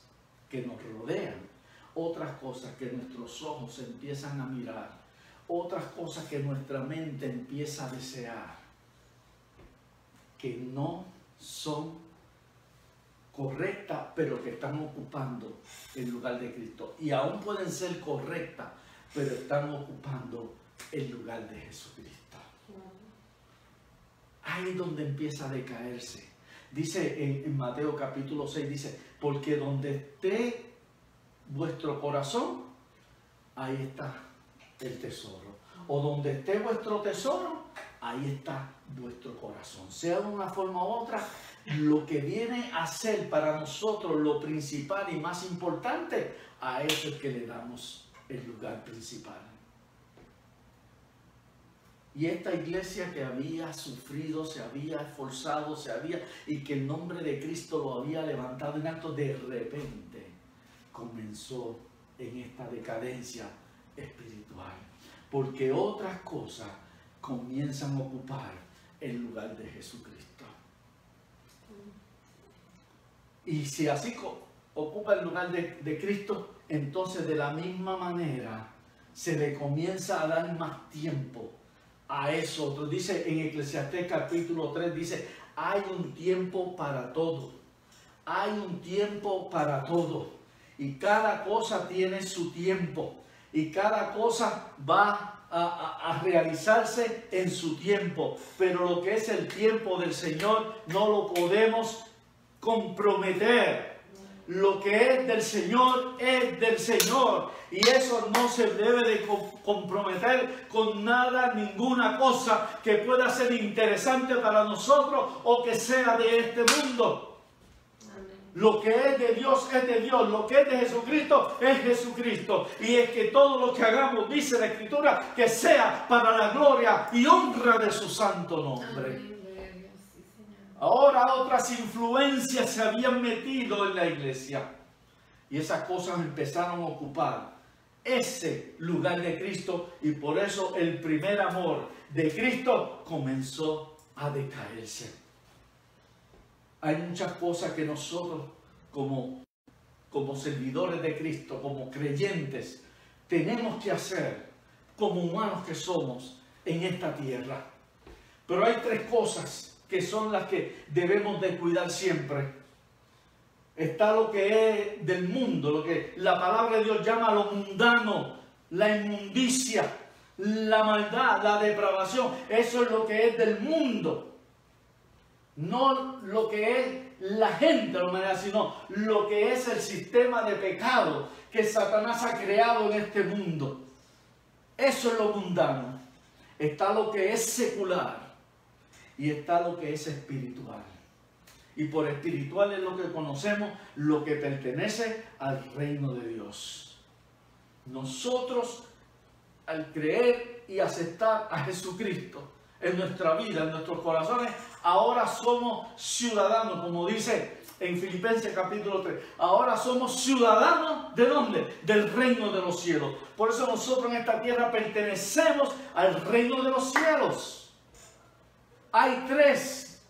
que nos rodean, otras cosas que nuestros ojos empiezan a mirar, otras cosas que nuestra mente empieza a desear, que no son correctas, pero que están ocupando el lugar de Cristo. Y aún pueden ser correctas, pero están ocupando el lugar de Jesucristo. Ahí es donde empieza a decaerse. Dice en Mateo capítulo 6, dice, porque donde esté vuestro corazón, ahí está el tesoro. O donde esté vuestro tesoro, ahí está vuestro corazón. Sea de una forma u otra, lo que viene a ser para nosotros lo principal y más importante, a eso es que le damos el lugar principal. Y esta iglesia que había sufrido, se había esforzado, y que el nombre de Cristo lo había levantado en alto, de repente comenzó en esta decadencia espiritual, porque otras cosas comienzan a ocupar el lugar de Jesucristo. Y si así ocupa el lugar de Cristo, entonces de la misma manera se le comienza a dar más tiempo a eso otro. Dice en Eclesiastés capítulo 3, dice, Hay un tiempo para todo. Hay un tiempo para todo. Y cada cosa tiene su tiempo. Y cada cosa va a realizarse en su tiempo. Pero lo que es el tiempo del Señor no lo podemos comprometer. Lo que es del Señor es del Señor. Y eso no se debe de comprometer con nada, ninguna cosa que pueda ser interesante para nosotros o que sea de este mundo. Lo que es de Dios es de Dios. Lo que es de Jesucristo es Jesucristo. Y es que todo lo que hagamos, dice la Escritura, que sea para la gloria y honra de su santo nombre. Ahora otras influencias se habían metido en la iglesia. Y esas cosas empezaron a ocupar ese lugar de Cristo. Y por eso el primer amor de Cristo comenzó a decaerse. Hay muchas cosas que nosotros como servidores de Cristo, como creyentes, tenemos que hacer como humanos que somos en esta tierra. Pero hay tres cosas que son las que debemos de cuidar siempre. Está lo que es del mundo, lo que la palabra de Dios llama lo mundano, la inmundicia, la maldad, la depravación. Eso es lo que es del mundo. No lo que es la gente, sino lo que es el sistema de pecado que Satanás ha creado en este mundo. Eso es lo mundano. Está lo que es secular y está lo que es espiritual. Y por espiritual es lo que conocemos, lo que pertenece al reino de Dios. Nosotros, al creer y aceptar a Jesucristo en nuestra vida, en nuestros corazones, ahora somos ciudadanos, como dice en Filipenses capítulo 3. Ahora somos ciudadanos, ¿de dónde? Del reino de los cielos. Por eso nosotros en esta tierra pertenecemos al reino de los cielos. Hay tres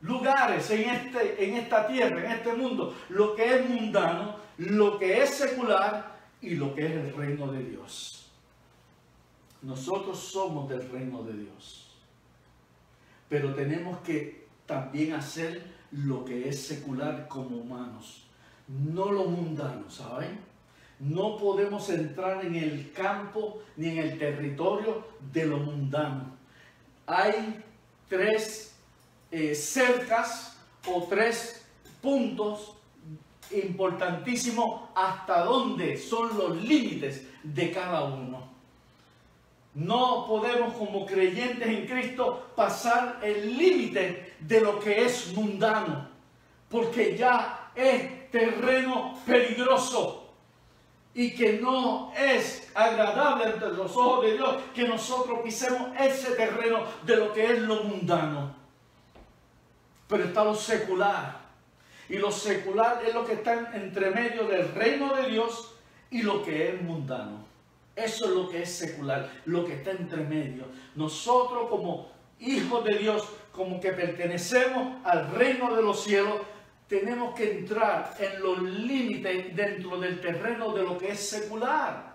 lugares en esta tierra, en este mundo. Lo que es mundano, lo que es secular y lo que es el reino de Dios. Nosotros somos del reino de Dios. Pero tenemos que también hacer lo que es secular como humanos. No lo mundano, ¿saben? No podemos entrar en el campo ni en el territorio de lo mundano. Hay tres cercas o tres puntos importantísimos hasta dónde son los límites de cada uno. No podemos como creyentes en Cristo pasar el límite de lo que es mundano, porque ya es terreno peligroso y que no es agradable ante los ojos de Dios que nosotros pisemos ese terreno de lo que es lo mundano. Pero está lo secular, y lo secular es lo que está entre medio del reino de Dios y lo que es mundano. Eso es lo que es secular, lo que está entre medio. Nosotros como hijos de Dios, como que pertenecemos al reino de los cielos, tenemos que entrar en los límites dentro del terreno de lo que es secular.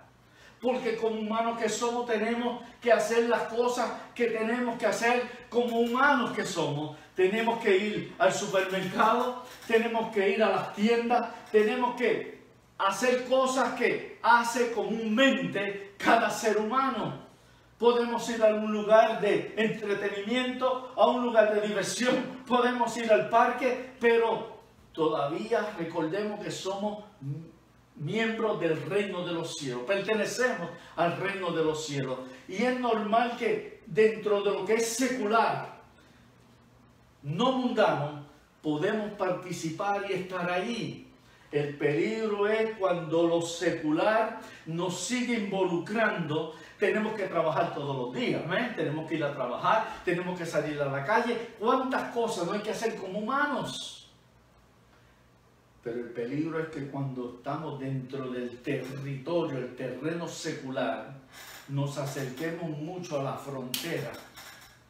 Porque como humanos que somos tenemos que hacer las cosas que tenemos que hacer como humanos que somos. Tenemos que ir al supermercado, tenemos que ir a las tiendas, tenemos que hacer cosas que hace comúnmente cada ser humano. Podemos ir a un lugar de entretenimiento, a un lugar de diversión, podemos ir al parque, pero todavía recordemos que somos miembros del reino de los cielos, pertenecemos al reino de los cielos. Y es normal que dentro de lo que es secular, no mundano, podemos participar y estar ahí. El peligro es cuando lo secular nos sigue involucrando. Tenemos que trabajar todos los días, ¿eh? Tenemos que ir a trabajar, tenemos que salir a la calle. ¿Cuántas cosas no hay que hacer como humanos? Pero el peligro es que cuando estamos dentro del territorio, el terreno secular, nos acerquemos mucho a la frontera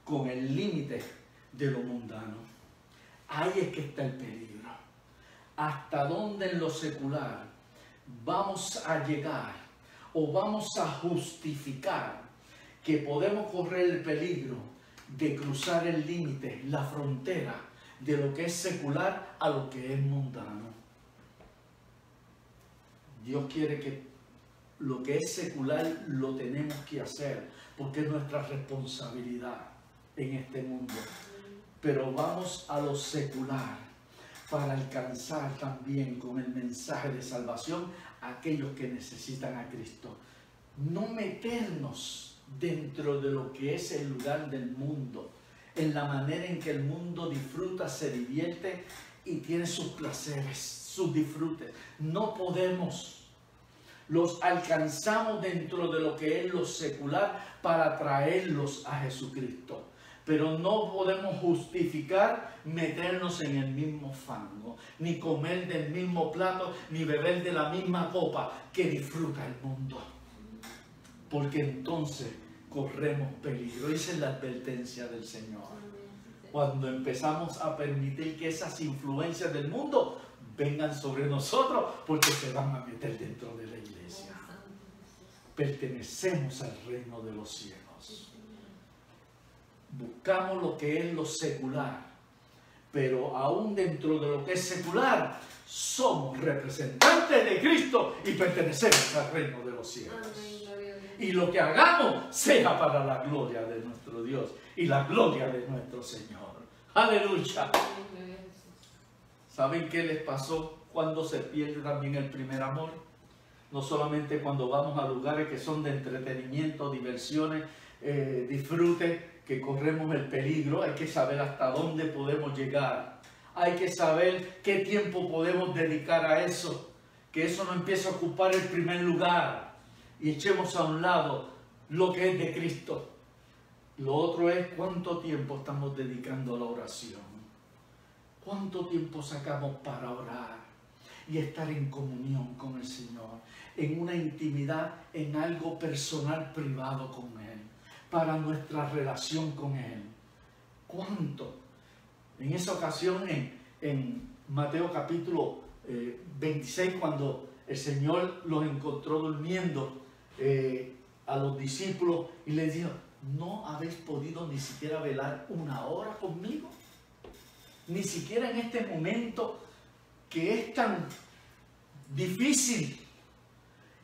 con el límite de lo mundano. Ahí es que está el peligro. Hasta dónde en lo secular vamos a llegar o vamos a justificar que podemos correr el peligro de cruzar el límite, la frontera de lo que es secular a lo que es mundano. Dios quiere que lo que es secular lo tenemos que hacer, porque es nuestra responsabilidad en este mundo. Pero vamos a lo secular para alcanzar también con el mensaje de salvación a aquellos que necesitan a Cristo. No meternos dentro de lo que es el lugar del mundo, en la manera en que el mundo disfruta, se divierte y tiene sus placeres, sus disfrutes. No podemos. Los alcanzamos dentro de lo que es lo secular para traerlos a Jesucristo. Pero no podemos justificar meternos en el mismo fango, ni comer del mismo plato, ni beber de la misma copa que disfruta el mundo. Porque entonces corremos peligro. Esa es la advertencia del Señor. Cuando empezamos a permitir que esas influencias del mundo vengan sobre nosotros, porque se van a meter dentro de la iglesia. Pertenecemos al reino de los cielos. Buscamos lo que es lo secular, pero aún dentro de lo que es secular, somos representantes de Cristo y pertenecemos al reino de los cielos. Y lo que hagamos sea para la gloria de nuestro Dios y la gloria de nuestro Señor. ¡Aleluya! ¿Saben qué les pasó cuando se pierde también el primer amor? No solamente cuando vamos a lugares que son de entretenimiento, diversiones, disfrute, que corremos el peligro. Hay que saber hasta dónde podemos llegar. Hay que saber qué tiempo podemos dedicar a eso. Que eso no empiece a ocupar el primer lugar y echemos a un lado lo que es de Cristo. Lo otro es cuánto tiempo estamos dedicando a la oración. Cuánto tiempo sacamos para orar y estar en comunión con el Señor, en una intimidad, en algo personal, privado con Él, para nuestra relación con Él. ¿Cuánto? En esa ocasión, en Mateo capítulo 26, cuando el Señor los encontró durmiendo a los discípulos y les dijo, ¿no habéis podido ni siquiera velar una hora conmigo? Ni siquiera en este momento que es tan difícil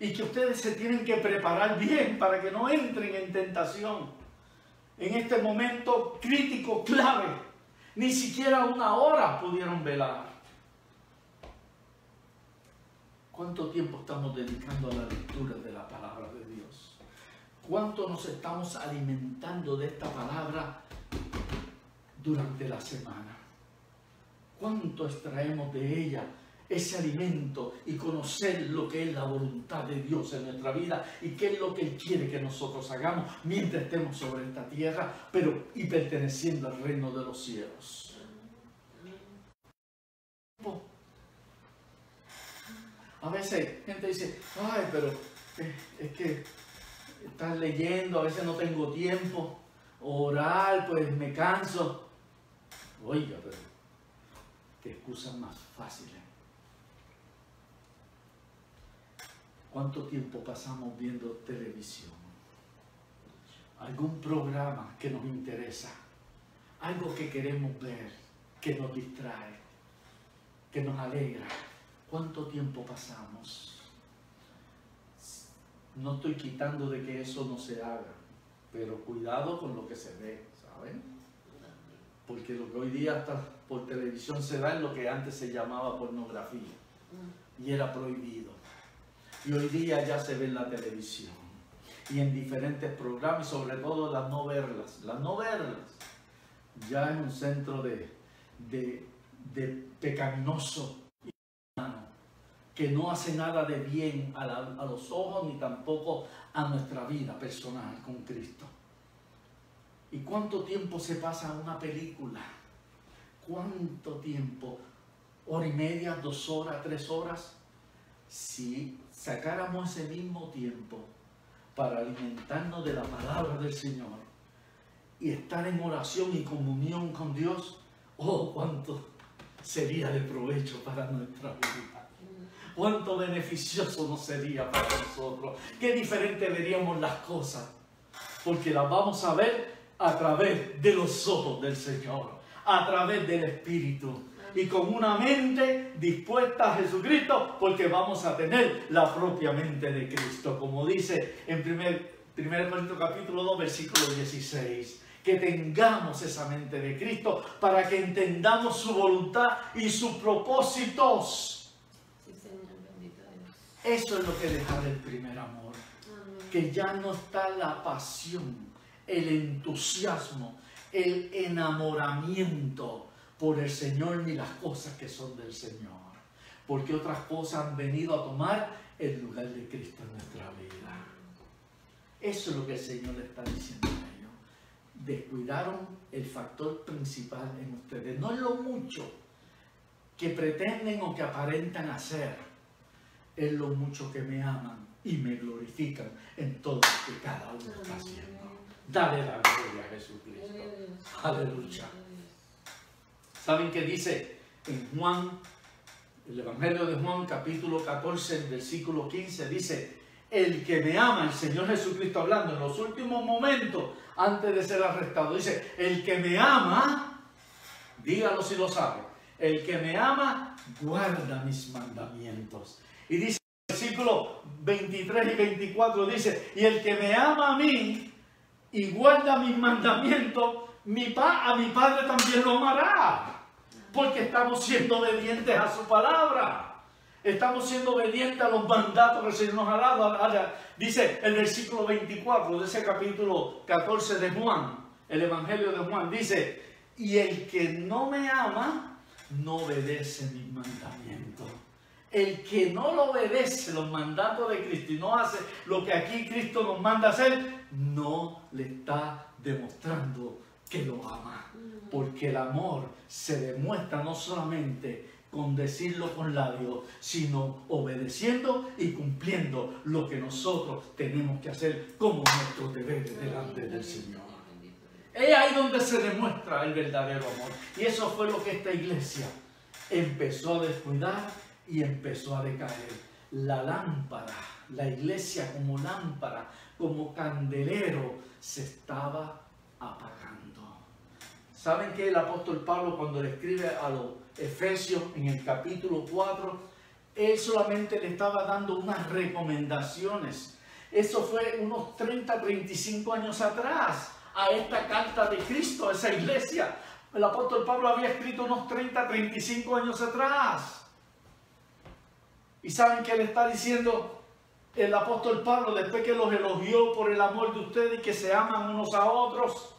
y que ustedes se tienen que preparar bien para que no entren en tentación. En este momento crítico, clave, ni siquiera una hora pudieron velar. ¿Cuánto tiempo estamos dedicando a la lectura de la palabra de Dios? ¿Cuánto nos estamos alimentando de esta palabra durante la semana? ¿Cuánto extraemos de ella ese alimento y conocer lo que es la voluntad de Dios en nuestra vida y qué es lo que Él quiere que nosotros hagamos mientras estemos sobre esta tierra, pero y perteneciendo al reino de los cielos? A veces gente dice, ay, pero es que estás leyendo, a veces no tengo tiempo, orar, pues me canso. Oiga, pero qué excusas más fáciles. ¿Cuánto tiempo pasamos viendo televisión? Algún programa que nos interesa, algo que queremos ver, que nos distrae, que nos alegra. ¿Cuánto tiempo pasamos? No estoy quitando de que eso no se haga, pero cuidado con lo que se ve, ¿saben? Porque lo que hoy día hasta por televisión se da es lo que antes se llamaba pornografía y era prohibido. Y hoy día ya se ve en la televisión y en diferentes programas, y sobre todo las no verlas. Las no verlas ya es un centro de pecaminoso que no hace nada de bien a los ojos ni tampoco a nuestra vida personal con Cristo. ¿Y cuánto tiempo se pasa una película? ¿Cuánto tiempo? ¿Hora y media, 2 horas, 3 horas? Si sacáramos ese mismo tiempo para alimentarnos de la palabra del Señor y estar en oración y comunión con Dios, oh, cuánto sería de provecho para nuestra vida. Cuánto beneficioso nos sería para nosotros. Qué diferente veríamos las cosas, porque las vamos a ver a través de los ojos del Señor, a través del Espíritu. Y con una mente dispuesta a Jesucristo, porque vamos a tener la propia mente de Cristo, como dice en 1 Corintios capítulo 2, versículo 16. Que tengamos esa mente de Cristo para que entendamos su voluntad y sus propósitos. Sí, Señor, bendito Dios. Eso es lo que deja del primer amor. Amén. Que ya no está la pasión, el entusiasmo, el enamoramiento por el Señor ni las cosas que son del Señor. Porque otras cosas han venido a tomar el lugar de Cristo en nuestra vida. Eso es lo que el Señor le está diciendo a ellos. Descuidaron el factor principal en ustedes. No es lo mucho que pretenden o que aparentan hacer. Es lo mucho que me aman y me glorifican en todo lo que cada uno está haciendo. Dale la gloria a Jesucristo. Aleluya. ¿Saben qué dice en Juan, el Evangelio de Juan, capítulo 14, versículo 15? Dice, el que me ama, el Señor Jesucristo hablando en los últimos momentos antes de ser arrestado, dice, el que me ama, dígalo si lo sabe, el que me ama guarda mis mandamientos. Y dice el versículo 23 y 24, dice, y el que me ama a mí y guarda mis mandamientos, a mi Padre también lo amará. Porque estamos siendo obedientes a su palabra. Estamos siendo obedientes a los mandatos que el Señor nos ha dado. Dice el versículo 24 de ese capítulo 14 de Juan, el Evangelio de Juan, dice, y el que no me ama, no obedece mis mandamientos. El que no lo obedece los mandatos de Cristo y no hace lo que aquí Cristo nos manda hacer, no le está demostrando que lo ama. Porque el amor se demuestra no solamente con decirlo con labios, sino obedeciendo y cumpliendo lo que nosotros tenemos que hacer como nuestro deber delante del Señor. Es ahí donde se demuestra el verdadero amor. Y eso fue lo que esta iglesia empezó a descuidar y empezó a decaer. La lámpara, la iglesia como lámpara, como candelero, se estaba apagando. ¿Saben que el apóstol Pablo, cuando le escribe a los Efesios en el capítulo 4, él solamente le estaba dando unas recomendaciones? Eso fue unos 30, 35 años atrás, a esta carta de Cristo, a esa iglesia. El apóstol Pablo había escrito unos 30, 35 años atrás. ¿Y saben qué le está diciendo el apóstol Pablo después que los elogió por el amor de ustedes y que se aman unos a otros?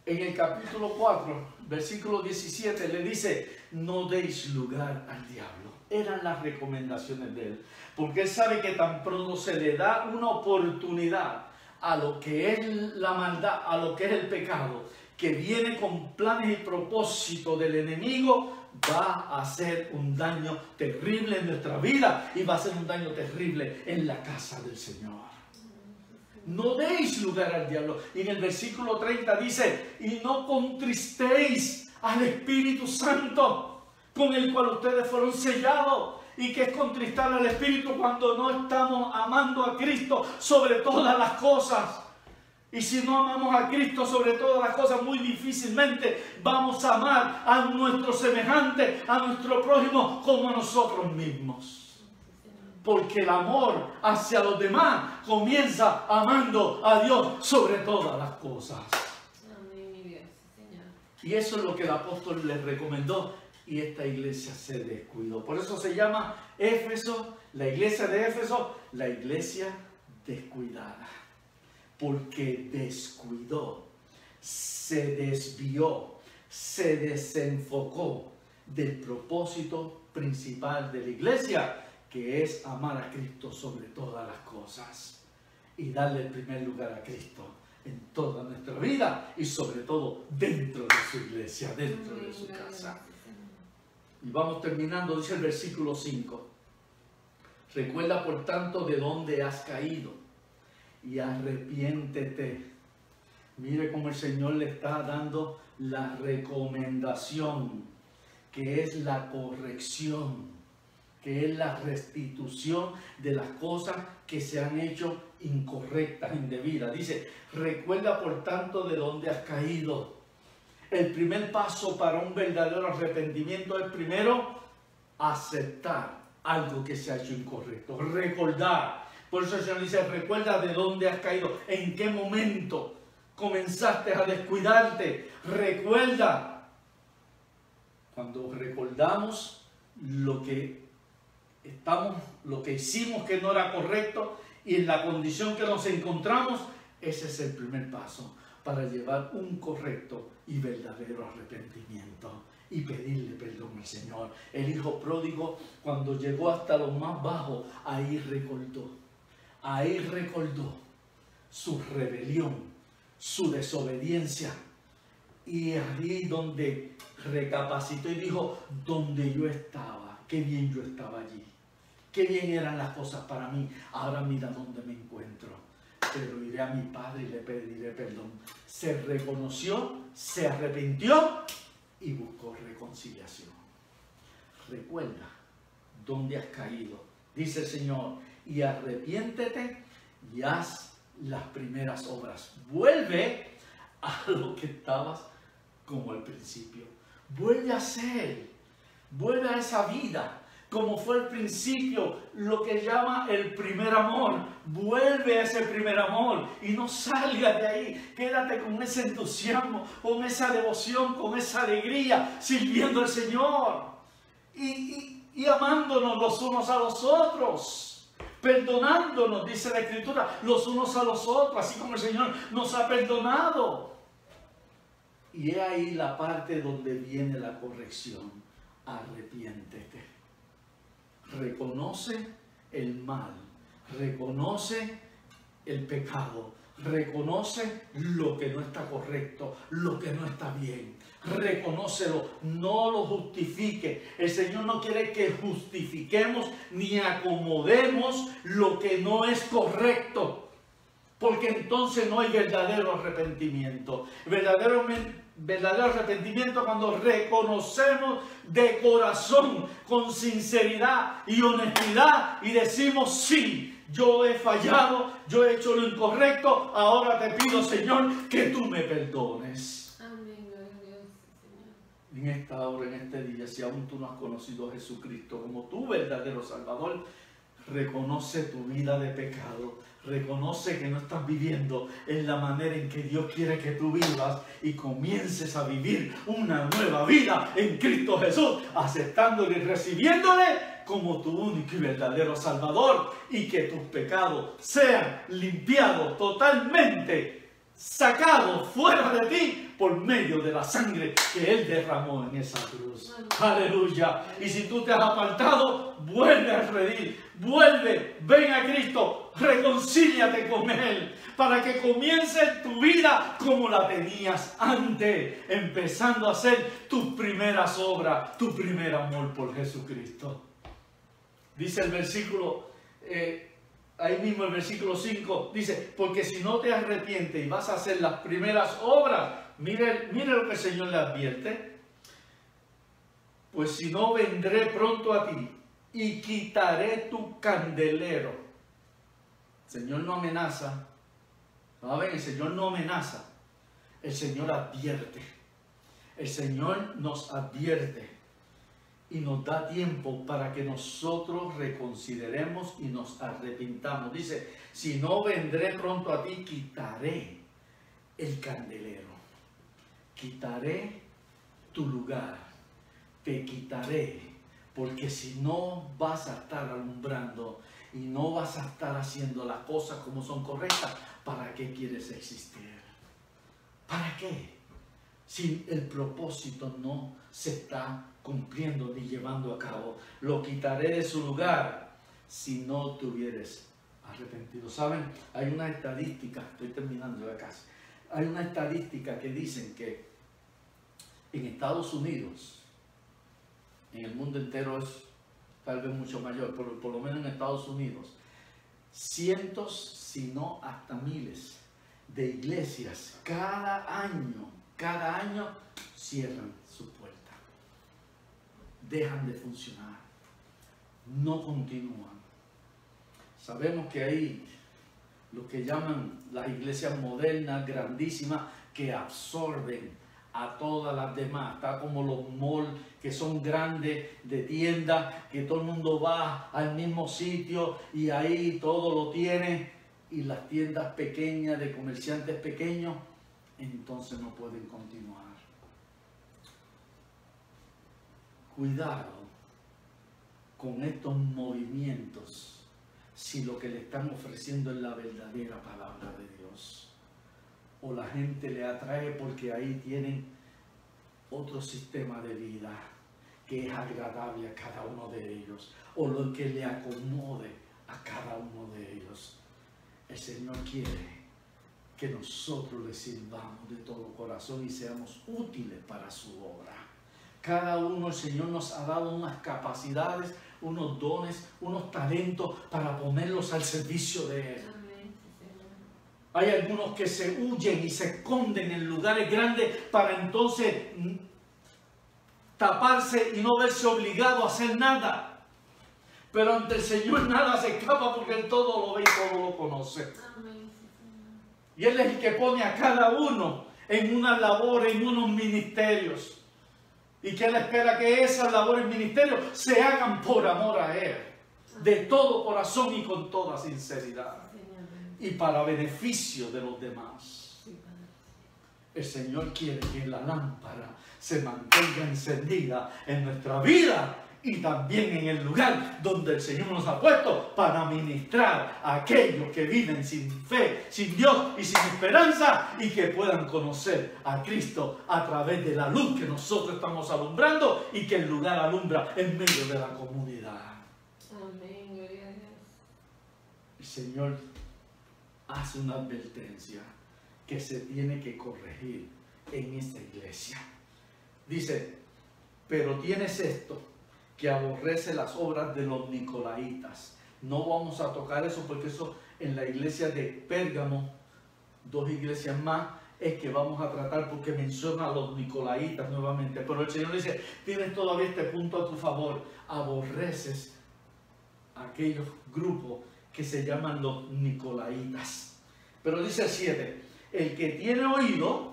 En el capítulo 4, versículo 17, le dice, no deis lugar al diablo. Eran las recomendaciones de él. Porque él sabe que tan pronto se le da una oportunidad a lo que es la maldad, a lo que es el pecado, que viene con planes y propósitos del enemigo, va a hacer un daño terrible en nuestra vida y va a hacer un daño terrible en la casa del Señor. No deis lugar al diablo. Y en el versículo 30 dice, y no contristéis al Espíritu Santo, con el cual ustedes fueron sellados. Y que es contristar al Espíritu cuando no estamos amando a Cristo sobre todas las cosas. Y si no amamos a Cristo sobre todas las cosas, muy difícilmente vamos a amar a nuestro semejante, a nuestro prójimo, como a nosotros mismos. Porque el amor hacia los demás comienza amando a Dios sobre todas las cosas. Amén, mi Dios, Señor. Y eso es lo que el apóstol les recomendó y esta iglesia se descuidó. Por eso se llama Éfeso, la iglesia de Éfeso, la iglesia descuidada. Porque descuidó, se desvió, se desenfocó del propósito principal de la iglesia, que es amar a Cristo sobre todas las cosas y darle el primer lugar a Cristo en toda nuestra vida y sobre todo dentro de su iglesia, dentro de su casa. Y vamos terminando, dice el versículo 5. Recuerda por tanto de dónde has caído y arrepiéntete. Mire cómo el Señor le está dando la recomendación, que es la corrección, que es la restitución de las cosas que se han hecho incorrectas, indebidas. Dice, recuerda por tanto de dónde has caído. El primer paso para un verdadero arrepentimiento es primero aceptar algo que se ha hecho incorrecto, recordar. Por eso el Señor dice, recuerda de dónde has caído, en qué momento comenzaste a descuidarte. Recuerda. Cuando recordamos lo que hicimos que no era correcto y en la condición que nos encontramos, ese es el primer paso para llevar un correcto y verdadero arrepentimiento y pedirle perdón al Señor. El hijo pródigo, cuando llegó hasta lo más bajo, ahí recordó su rebelión, su desobediencia, y ahí donde recapacitó y dijo, donde yo estaba, qué bien yo estaba allí, qué bien eran las cosas para mí, ahora mira dónde me encuentro, pero iré a mi padre y le pediré perdón. Se reconoció, se arrepintió y buscó reconciliación. Recuerda dónde has caído, dice el Señor, y arrepiéntete y haz las primeras obras. Vuelve a lo que estabas como al principio. Vuelve a ser, vuelve a esa vida como fue al principio, lo que llama el primer amor. Vuelve a ese primer amor y no salgas de ahí. Quédate con ese entusiasmo, con esa devoción, con esa alegría, sirviendo al Señor y amándonos los unos a los otros, perdonándonos, dice la Escritura, los unos a los otros, así como el Señor nos ha perdonado. Y he ahí la parte donde viene la corrección. Arrepiéntete. Reconoce el mal, reconoce el pecado, reconoce lo que no está correcto, lo que no está bien. Reconócelo, no lo justifique. El Señor no quiere que justifiquemos ni acomodemos lo que no es correcto, porque entonces no hay verdadero arrepentimiento. Verdadero arrepentimiento cuando reconocemos de corazón, con sinceridad y honestidad, y decimos, sí, yo he fallado, yo he hecho lo incorrecto, ahora te pido, Señor, que tú me perdones. Amén, gloria a Dios, Señor. En esta hora, en este día, si aún tú no has conocido a Jesucristo como tu verdadero Salvador, reconoce tu vida de pecado, reconoce que no estás viviendo en la manera en que Dios quiere que tú vivas y comiences a vivir una nueva vida en Cristo Jesús, aceptándole y recibiéndole como tu único y verdadero Salvador, y que tus pecados sean limpiados totalmente, sacados fuera de ti por medio de la sangre que Él derramó en esa cruz. Aleluya. Y si tú te has apartado, vuelve a reír, vuelve, ven a Cristo, reconcíliate con Él, para que comiences tu vida como la tenías antes, empezando a hacer tus primeras obras, tu primer amor por Jesucristo. Dice el versículo, ahí mismo el versículo 5, dice, porque si no te arrepientes y vas a hacer las primeras obras, mire lo que el Señor le advierte, pues si no, vendré pronto a ti y quitaré tu candelero. El Señor no amenaza, ¿saben? El Señor no amenaza, el Señor advierte. El Señor nos advierte y nos da tiempo para que nosotros reconsideremos y nos arrepintamos. Dice, si no, vendré pronto a ti, quitaré el candelero, quitaré tu lugar, te quitaré, porque si no vas a estar alumbrando y no vas a estar haciendo las cosas como son correctas, ¿para qué quieres existir? ¿Para qué? Si el propósito no se está cumpliendo ni llevando a cabo. Lo quitaré de su lugar si no te hubieres arrepentido. ¿Saben? Hay una estadística, estoy terminando ya casi, hay una estadística que dicen que en Estados Unidos, en el mundo entero es tal vez mucho mayor, pero por lo menos en Estados Unidos, cientos, si no hasta miles de iglesias cada año cierran su puerta, dejan de funcionar, no continúan. Sabemos que hay lo que llaman las iglesias modernas, grandísimas, que absorben a todas las demás. Está como los malls, que son grandes, de tiendas, que todo el mundo va al mismo sitio y ahí todo lo tiene. Y las tiendas pequeñas, de comerciantes pequeños, entonces no pueden continuar. Cuidado con estos movimientos si lo que le están ofreciendo es la verdadera palabra de Dios. O la gente le atrae porque ahí tienen otro sistema de vida que es agradable a cada uno de ellos, o lo que le acomode a cada uno de ellos. El Señor quiere que nosotros le sirvamos de todo corazón y seamos útiles para su obra. Cada uno, el Señor nos ha dado unas capacidades, unos dones, unos talentos para ponerlos al servicio de Él. Hay algunos que se huyen y se esconden en lugares grandes para entonces taparse y no verse obligado a hacer nada. Pero ante el Señor nada se escapa porque Él todo lo ve y todo lo conoce. Y Él es el que pone a cada uno en una labor, en unos ministerios. Y que Él espera que esas labores y ministerios se hagan por amor a Él. De todo corazón y con toda sinceridad. Y para beneficio de los demás. El Señor quiere que la lámpara se mantenga encendida en nuestra vida y también en el lugar donde el Señor nos ha puesto para ministrar a aquellos que viven sin fe, sin Dios y sin esperanza, y que puedan conocer a Cristo a través de la luz que nosotros estamos alumbrando y que el lugar alumbra en medio de la comunidad. Amén, gloria a Dios. El Señor hace una advertencia que se tiene que corregir en esta iglesia. Dice, pero tienes esto, que aborrece las obras de los nicolaitas. No vamos a tocar eso porque eso en la iglesia de Pérgamo, 2 iglesias más, es que vamos a tratar porque menciona a los nicolaitas nuevamente. Pero el Señor dice, tienes todavía este punto a tu favor. Aborreces a aquellos grupos que se llaman los nicolaitas. Pero dice el 7, el que tiene oído,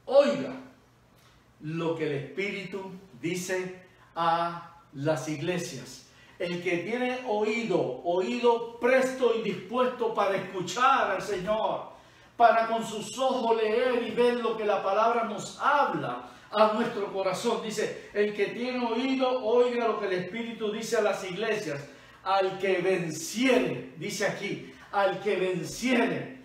oiga lo que el Espíritu dice a las iglesias. El que tiene oído presto y dispuesto para escuchar al Señor, para con sus ojos leer y ver lo que la palabra nos habla a nuestro corazón. Dice, el que tiene oído, oiga lo que el Espíritu dice a las iglesias. Al que venciere, dice aquí, al que venciere.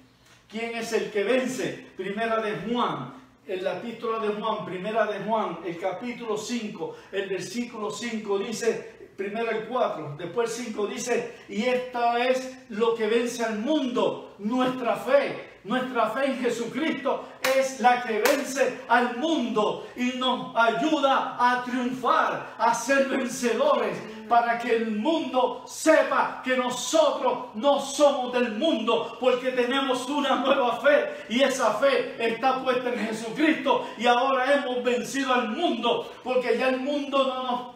¿Quién es el que vence? Primera de Juan, en la epístola de Juan, primera de Juan, el capítulo 5, el versículo 5 dice, primero el 4, después el 5 dice, y esta es lo que vence al mundo, nuestra fe. Nuestra fe en Jesucristo es la que vence al mundo y nos ayuda a triunfar, a ser vencedores, para que el mundo sepa que nosotros no somos del mundo, porque tenemos una nueva fe y esa fe está puesta en Jesucristo y ahora hemos vencido al mundo, porque ya el mundo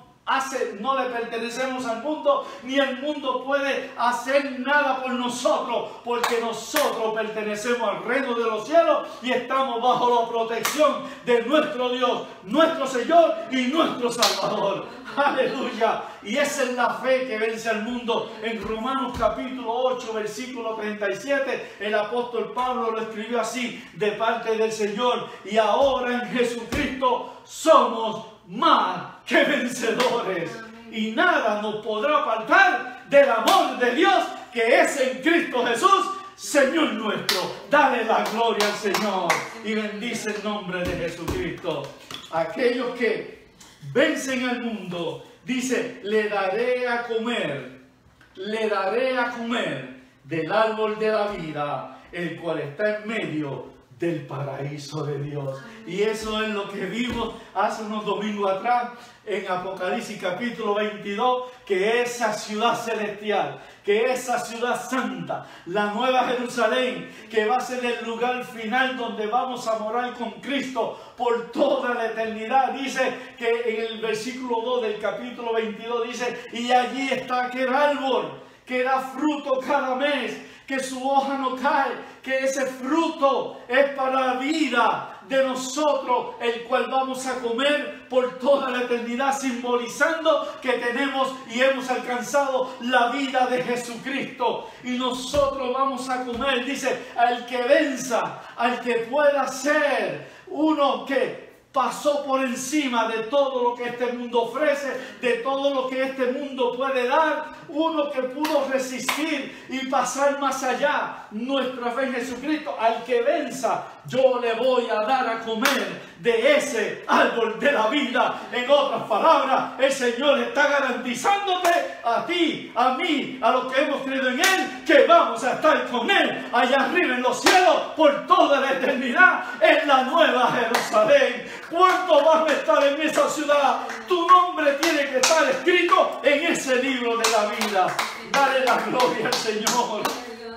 no le pertenecemos al mundo, ni el mundo puede hacer nada por nosotros, porque nosotros pertenecemos al reino de los cielos y estamos bajo la protección de nuestro Dios, nuestro Señor y nuestro Salvador. Aleluya. Y esa es la fe que vence al mundo. En Romanos capítulo 8, versículo 37, el apóstol Pablo lo escribió así, de parte del Señor: y ahora en Jesucristo somos más que vencedores. Y nada nos podrá apartar del amor de Dios que es en Cristo Jesús, Señor nuestro. Dale la gloria al Señor y bendice el nombre de Jesucristo. Aquellos que vencen al mundo, dice, le daré a comer del árbol de la vida, el cual está en medio del paraíso de Dios. Y eso es lo que vimos hace unos domingos atrás en Apocalipsis capítulo 22, que esa ciudad celestial, que esa ciudad santa, la nueva Jerusalén, que va a ser el lugar final donde vamos a morar con Cristo por toda la eternidad. Dice que en el versículo 2 del capítulo 22 dice, y allí está aquel árbol que da fruto cada mes, que su hoja no cae, que ese fruto es para la vida de nosotros, el cual vamos a comer por toda la eternidad, simbolizando que tenemos y hemos alcanzado la vida de Jesucristo. Y nosotros vamos a comer, dice, al que venza, al que pueda ser uno que pasó por encima de todo lo que este mundo ofrece, de todo lo que este mundo puede dar, uno que pudo resistir y pasar más allá. Nuestra fe en Jesucristo, al que venza, yo le voy a dar a comer de ese árbol de la vida. En otras palabras, el Señor está garantizándote a ti, a mí, a los que hemos creído en Él, que vamos a estar con Él allá arriba en los cielos por toda la eternidad, en la nueva Jerusalén. ¿Cuánto vas a estar en esa ciudad? Tu nombre tiene que estar escrito en ese libro de la vida. Dale la gloria al Señor.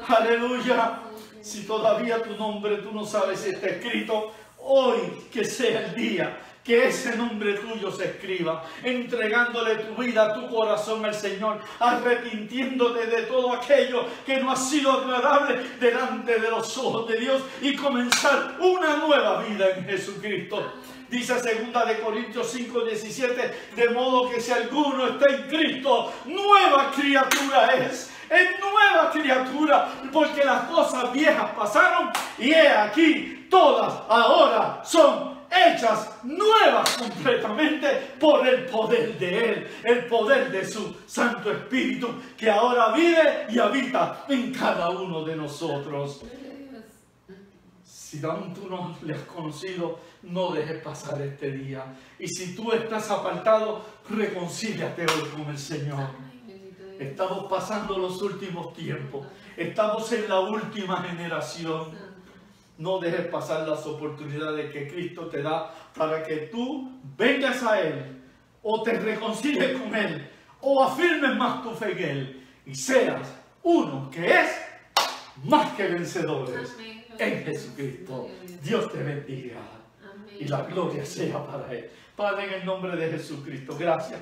Aleluya. Si todavía tu nombre tú no sabes si está escrito, hoy que sea el día que ese nombre tuyo se escriba, entregándole tu vida, tu corazón al Señor, arrepintiéndote de todo aquello que no ha sido agradable delante de los ojos de Dios y comenzar una nueva vida en Jesucristo. Dice 2 Corintios 5:17, de modo que si alguno está en Cristo, nueva criatura es nueva criatura, porque las cosas viejas pasaron y he aquí, todas ahora son hechas nuevas completamente por el poder de Él, el poder de su Santo Espíritu, que ahora vive y habita en cada uno de nosotros. Si aún tú no le has conocido, no dejes pasar este día. Y si tú estás apartado, reconcíliate hoy con el Señor. Estamos pasando los últimos tiempos. Estamos en la última generación. No dejes pasar las oportunidades que Cristo te da para que tú vengas a Él, o te reconcilies con Él, o afirmes más tu fe en Él, y seas uno que es más que vencedores en Jesucristo. Dios te bendiga. Y la gloria sea para Él. Padre, en el nombre de Jesucristo, gracias.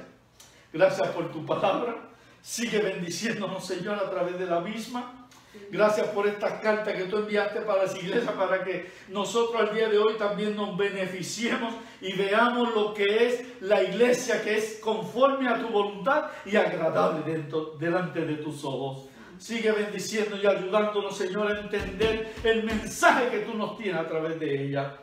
Gracias por tu palabra. Sigue bendiciéndonos, Señor, a través de la misma. Gracias por estas cartas que tú enviaste para las iglesias, para que nosotros al día de hoy también nos beneficiemos y veamos lo que es la iglesia, que es conforme a tu voluntad y agradable delante de tus ojos. Sigue bendiciendo y ayudándonos, Señor, a entender el mensaje que tú nos tienes a través de ella.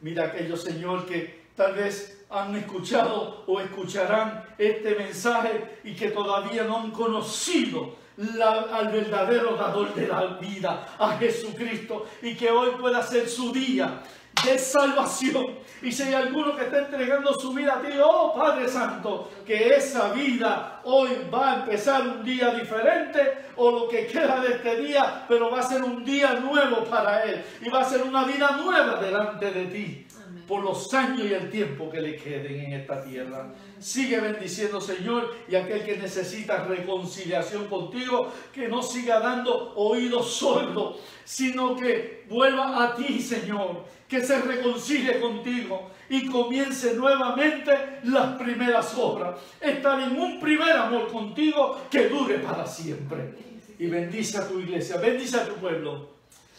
Mira aquellos, Señor, que tal vez han escuchado o escucharán este mensaje y que todavía no han conocido al verdadero dador de la vida, a Jesucristo, y que hoy pueda ser su día de salvación. Y si hay alguno que está entregando su vida a ti, oh Padre Santo, que esa vida hoy va a empezar un día diferente, o lo que queda de este día, pero va a ser un día nuevo para él, y va a ser una vida nueva delante de ti, por los años y el tiempo que le queden en esta tierra. Sigue bendiciendo, Señor, y aquel que necesita reconciliación contigo, que no siga dando oídos sordos, sino que vuelva a ti, Señor, que se reconcilie contigo y comience nuevamente las primeras obras. Estar en un primer amor contigo que dure para siempre. Y bendice a tu iglesia, bendice a tu pueblo.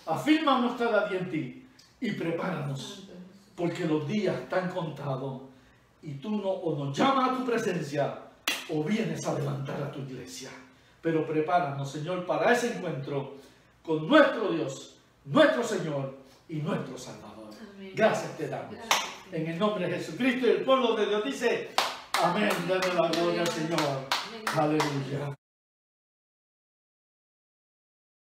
Afírmanos cada día en ti y prepáranos, porque los días están contados y tú o nos llamas a tu presencia o vienes a levantar a tu iglesia. Pero prepáranos, Señor, para ese encuentro con nuestro Dios, nuestro Señor y nuestro Salvador. Amén. Gracias te damos. Gracias. En el nombre de Jesucristo, y el pueblo de Dios dice amén. Dale la gloria al Señor. Aleluya.